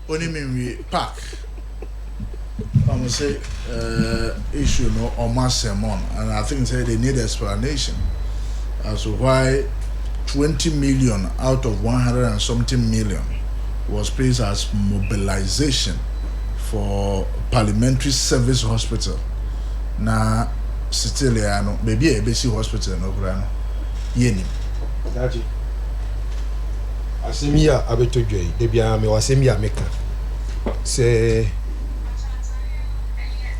Only mean we park. I must say, issue no on mass sermon, and I think say they need explanation as to why 20 million out of 100 and something million was placed as mobilization for Parliamentary Service Hospital. Na Siciliano, maybe a basic hospital no grano. Yeni. Daji. Asemia abetodwe debia me wasemia meka se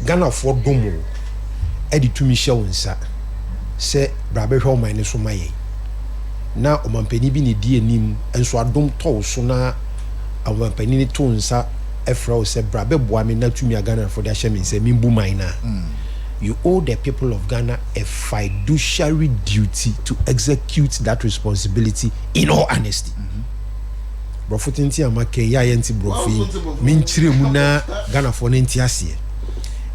Ghana for domo edi tumi hye wonsa se brabe hwe o man ne so maye na o mampani bi ne die nim enso adom to so na o mampani ne to nsa efra o se brabe boa me na tumi Ghana for da hye me se mimbu man na you owe the people of Ghana a fiduciary duty to execute that responsibility in all honesty. Brofotinti amake ya yenti brofi minchire mu na Ghana for nenti ase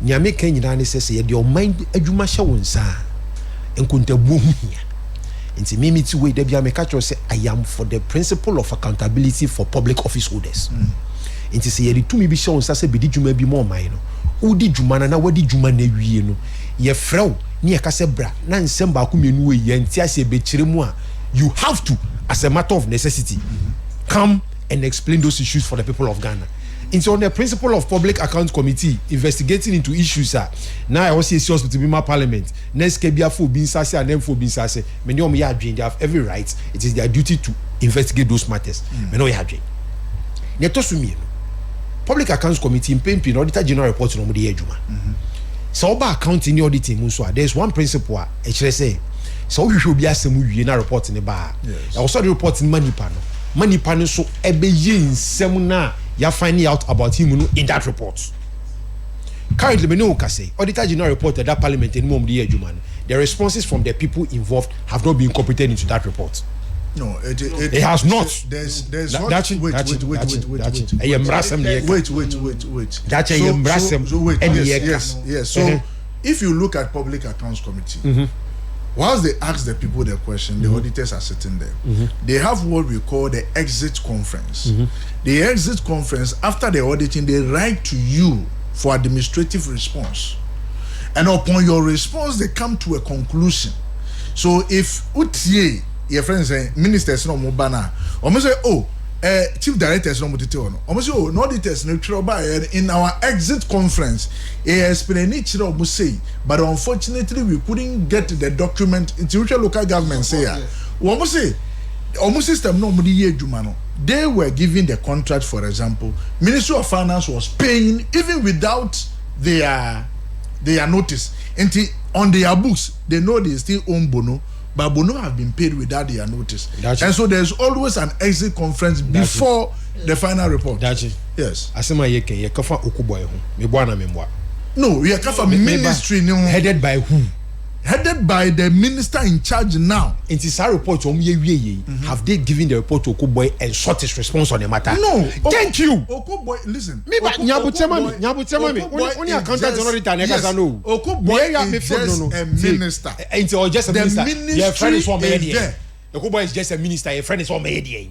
nyame kan nyina ne sese ye de o mind adwuma hye wonsa enkontabu hia nti mimi ti we de bia me catch say I am for the principle of accountability for public office holders nti se ye de tumi bi hye wonsa se bedi dwuma bi mo man no udi dwuma na wadi dwuma na wie no ye frew ne ye ka se bra na nsem ba ko menu we ye nti ase be kire mu a you have to as a matter of necessity come and explain those issues for the people of Ghana. It's on the principle of public account committee investigating into issues. Now I also see hospital bima parliament. Next kebia for bin sase and them for bin sase. Many of them are doing. They have every right. It is their duty to investigate those matters. Many of them are doing. Netosumi. Public accounts committee in Pempin auditor general report no mo de adwuma. So oba accounting auditing mu so there's one principle a say so we should be asem wie na report ne ba. Also the report in manipa no so ebe ye nsem na ya finding out about him in that report. Currently me no can say auditor general reported that parliament in mom the adwuma. The responses from the people involved have not been incorporated into that report. No, it has not. There's wait. Yes. So if you look at Public Accounts Committee, whilst they ask the people the question, the auditors are sitting there. They have what we call the exit conference. The exit conference, after the auditing, they write to you for administrative response. And upon your response, they come to a conclusion. So if UTA, your friends say, ministers no more banner, or say, chief directors no more detail, or say, no auditors no in our exit conference, a explanation of say, but unfortunately we couldn't get the document into which local government say, almost say, almost system no more the they were giving the contract, for example, Ministry of Finance was paying even without their notice. And on their books, they know they still own Bono, but Bono have been paid without their notice. And so there's always an exit conference before the final report. Yes. Asema yeke yekafa okuboy ho. Me bwana memwa. No, yekafa ministry no. Headed by who? Headed by the minister in charge now. In this report, have they given the report to Okuboy and sought his response on the matter? No. Thank you. Okuboy, listen. Me ba Nyabutemami. Only accountant general return ekasa no. Okuboy is just a minister. Or just a minister. Your friend is one is there. Okuboy is just a minister. Your friend is one there.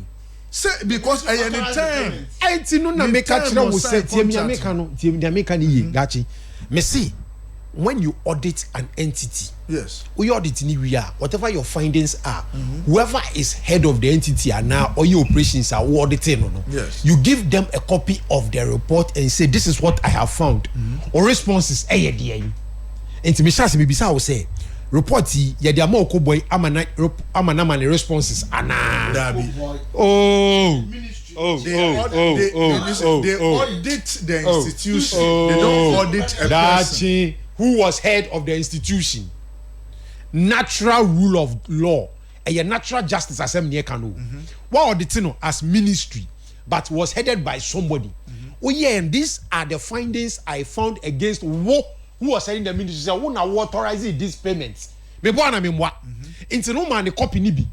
Say because I anytime. I no na make catch na wo say tie me ameka no. Tie me ameka ni ye gachi. Me see when you audit an entity, Yes. we audit we are whatever your findings are, whoever is head of the entity are now or your operations are auditing. No? Yes. You give them a copy of their report and say, this is what I have found. Or responses, and to me, I will say, report yeah, the amount boy amana responses ana. They audit the institution. They don't audit a person. Who was head of the institution. Natural rule of law. A natural justice as near canoe. What auditing as ministry, but was headed by somebody. Oh yeah, and these are the findings I found against who was heading the ministry. So who now authorizing these payments? Me bo na me mwa. Into no man the copy ni bi.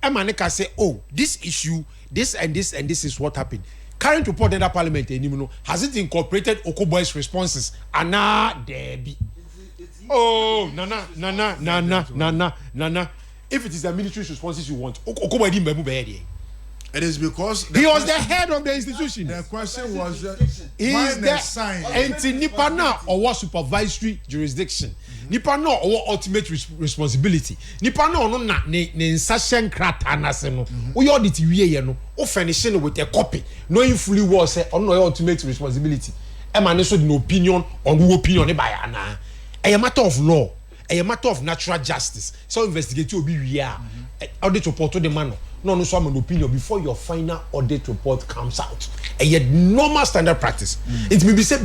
A man can say, oh, this issue, this and this and this is what happened. Current report in the parliament, has it incorporated Okoboy's responses? Anna Debbie. Oh, nana. If it is the military's responses you want, Okoboy didn't be ready. It is because He was the head of the institution. The question was He is the anti-Nipana or what supervisory jurisdiction. Nipana or ultimate responsibility. Nipana no na ne insashen krata na se no. We audit wie no. O finish with a copy. Knowing fully well say on no ultimate responsibility. E man so the opinion on who opinion e by ana. A matter of law, a matter of natural justice. So investigate obi wie a audit report to the man. No, so I'm an opinion before your final audit report comes out. A yet normal standard practice. It may be said,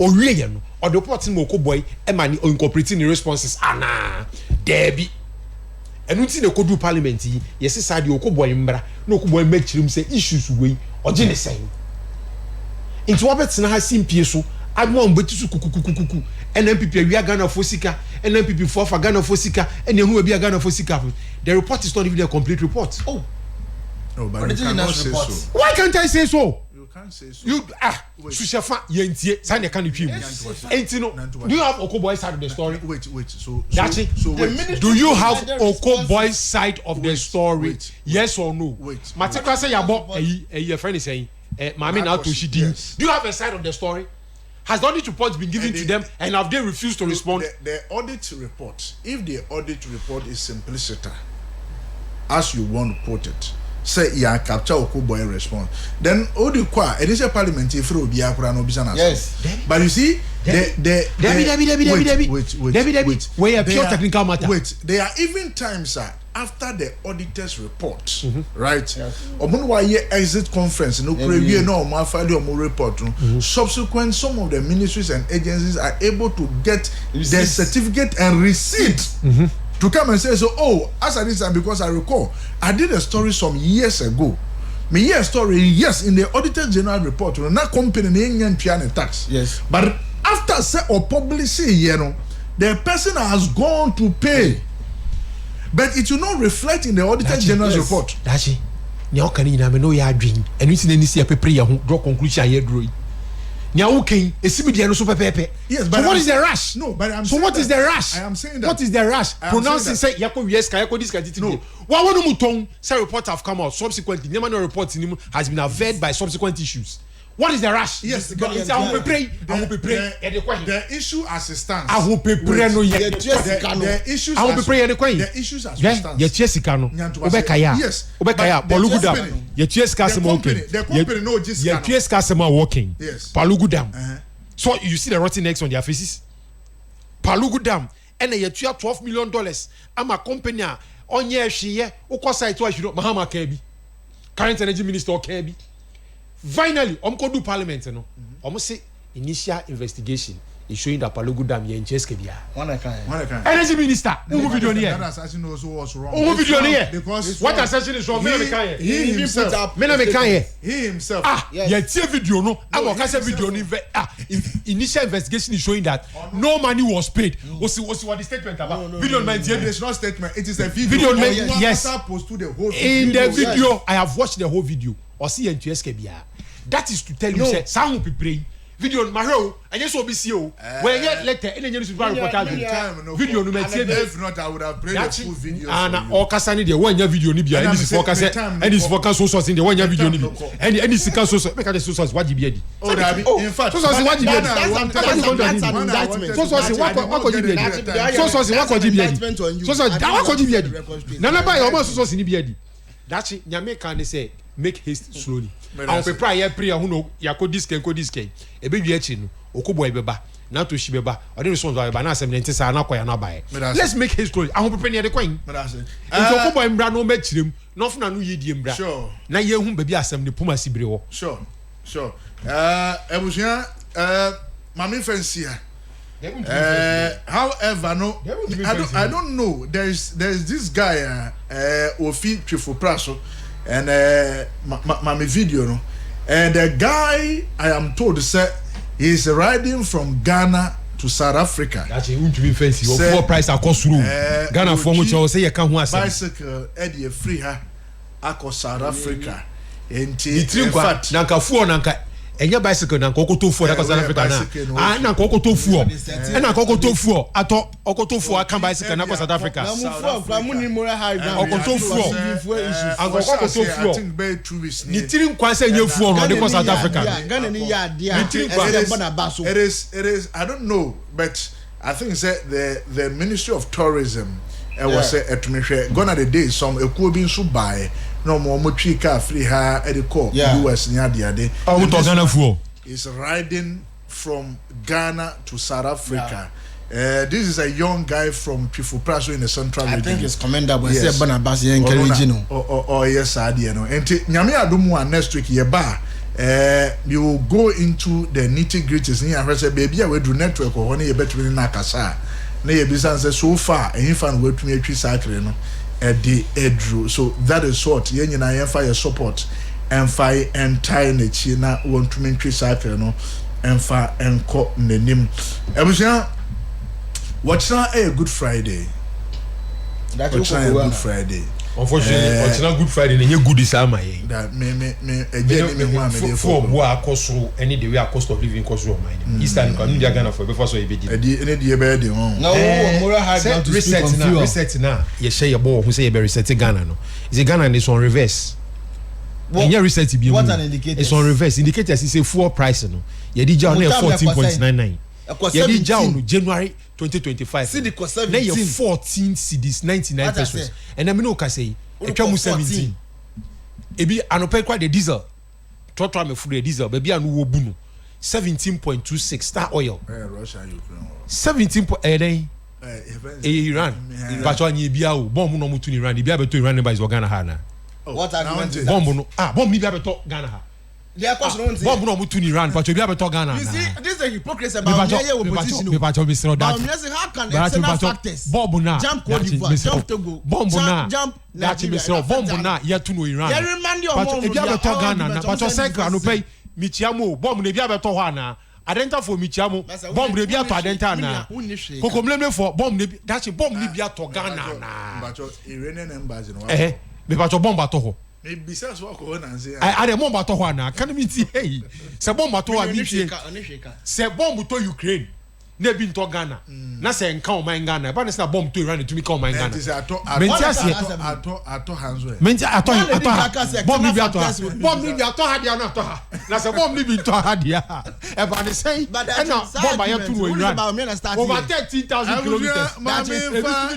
or really, or the report in Okoboy, Emani, or incorporating the responses. Anna, Debbie. And we see the Kodu Parliament, yes, side the Okoboy Mbra, no Okoboy make him say issues way, or genocide. Into Robertson has seen Pieso, I want Betusu Kuku, and NPP, we are Ghana Fosika, and NPP for Ghana Fosika, and then who will be a Ghana Fosika. The report is not even a complete report. Oh. No, but you cannot say so. Why can't I say so? You can't say so. You Sushafa yentie sani can you do you have Okoboy's side of the story? Wait. So wait. Do you have Okoboy's side of the story? Wait. Yes or no? Wait. Matekwa say yabo your friend is saying Mami na Toshidi. Yes. Do you have a side of the story? Has the audit report been given to them and have they refused to respond? The audit report, if the audit report is simpliciter, as you want to put it, say yeah capture Okoboy response, then all the qua it is a parliament if you be akura no bisa na. Yes. But you see Debbie. Wait. Where a pure technical matter. Wait, there are even times after the auditor's report, right? Omun wa ye exit conference no preview no ma file your report. Subsequent, some of the ministries and agencies are able to get their certificate and receipt to come and say so. Oh, as I did that because I recall I did a story some years ago. Me hear story yes in the Auditor General report. No company name piano tax. Yes, but after say or publishing, you know, the person has gone to pay. But it will not reflect in the Auditor General's report. That's it. Now can you know your dream and we see any see a paper draw conclusion here drawing. Now okay, a similar super paper. Yes, but so what is the rush? No, but I'm so what is the rush? I am saying that. What is the rush? Pronouncing say Yako yes, Kayako this guy. No. What one mutong say report have come out subsequently. Never no report has been averred by subsequent issues. What is the rush? Yes, I will pray. The issue as it stands. I will pray no yet. The issues. I will pray the issues as it stands. Ye Jessica no. Obekaya. Yes. Obekaya. Palugudam. Ye Jessica se working. The company no Jessica. Ye Jessica se working. Yes. Palugudam. So you see the rotten eggs on their faces. Palugudam. And ye $12 million. I'm a company. On ye she ukosai to you Mahama Kebi. Current Energy Minister Kebi. Finally, do parliament, no. Say initial investigation is showing that Palugu Dam here in Cheskebia. One kind. Energy Minister, who video here? That assassin also was wrong. Who video here? Because what assassin is wrong? He himself. He himself. Yes. Video no. Video initial investigation is showing that no money was paid. What's what the statement about? Video man, it is not statement. It is a video. Yes. In the video, I have watched the whole video. Or see Cheskebia. That is to tell you, say, some will be praying. video mahro enye so obisi o when ye letter ene nye super reporter video no metie bi if not I would have played the full video ana o kasa ni de wanya video ni bia any sifo kasa any sifo kasa so so de wanya video ni bi any sika so so make the so so waji bi adi oh that in fact so so waji bi adi so so wakoji bi adi so so wakoji bi adi so so da wakoji bi adi nana ba yo so so ni bi adi that nyame kan say make haste slowly and prepare here pray hu no yakọ disken ebe wi achi no okobọ ebeba na to shi beba ode response beba na asem nti sa na kwaya na bae let's make haste slowly ahun prepare ne de kwan nti okobọ embra no ma chirem no funa no yedie embra na ye hu baby asem ne puma sibire wo sure ebusia mami fancy however no I don't know there's this guy Ofi Twifo and my video no and the guy I am told say he's riding from Ghana to South Africa. That's a to be fancy or four price across through Ghana for which I say you can want bicycle Eddie free her across South Africa in fact nanka fuo nanka enya bicycle nanka okoto fuo across South Africa na nanka okoto fuo e nanka okoto fuo ato okoto fuo aka bicycle na across South Africa na mu fuo kwa mu ni moral high ground okoto fuo okoto fuo I think very true is ni tiri nkwa se enya fuo no de across South Africa Ghana ni ya dia it is I don't know but I think the Ministry of Tourism was etumehwe gone are the days some ekuo bi nso bae no mo twi car free ha e call US nya de Ghana fuo is riding from Ghana to South Africa. This is a young guy from Twifo in the central region. I think it's commendable. Say Barnabas encouraging no. Oh yes ade no. Enti nyame adomu next week ye ba you will go into the nitty-gritties in your say baby we do network or ye between na kasa na ye bisa say so far ehifan we tumi atwi sakre no the edru so that is what ye nyina ye fa your support and fi entire na chi na won tumi atwi sakre no emfa enko nanim ebusia what's a Good Friday that is a Good Friday. Unfortunately, what's not Good Friday and you good is am I that me again me for boa cost any the way a cost of living cost of mine Eastern can Ghana for before so e be any the be dey on no moral high ground to reset now you share your ball who say you be reset Ghana no is Ghana and it's on reverse in your reset be what an indicator it's on reverse indicators is a fuel price no you dey jaw na 14.99 you dey jaw no January 2025 see the cost 17 na you 14 cedis 99 pesos and I mean no ka say etwa mu 17 ebi anope kwa the diesel trotro me fu the diesel baby anu wo bu no 17.26 star oil Russia Ukraine 17 Iran but on ye bia o bomb no mutu ni Iran bia beto Iran by Ghana ha na what argument is bomb no bomb ni bia beto Ghana ha they are cost no bomb no mutu ni Iran but bia beto Ghana you see this is a hypocrisy about here opposition me bacho Mr. that how can external factors bomb na jump Cote d'Ivoire jump Togo bomb na jump that Mr. bomb na ya tu no Iran they remind you but bia beto Ghana na but second no pay michiamo bomb ne bia beto ho na adenta for michiamo bomb ne bia to adenta na kokomlemle for bomb ne that bomb ne bia to Ghana na but Iranian embassy no me bacho bomb ato ho me bisa so ko na say I dey bomb ato ho na kan mi ti hey se bomb ato ho mi tie se bomb to Ukraine na bi nto Ghana na se nka o man Ghana ba na se bomb to Iran to mi ka o man Ghana ato hanzo menti ato bomb ni bi ato ha dia na ato ha na se bomb ni bi nto ha dia e ba ne say e na bomb ya to no Iran over 13,000 kilometers mami fa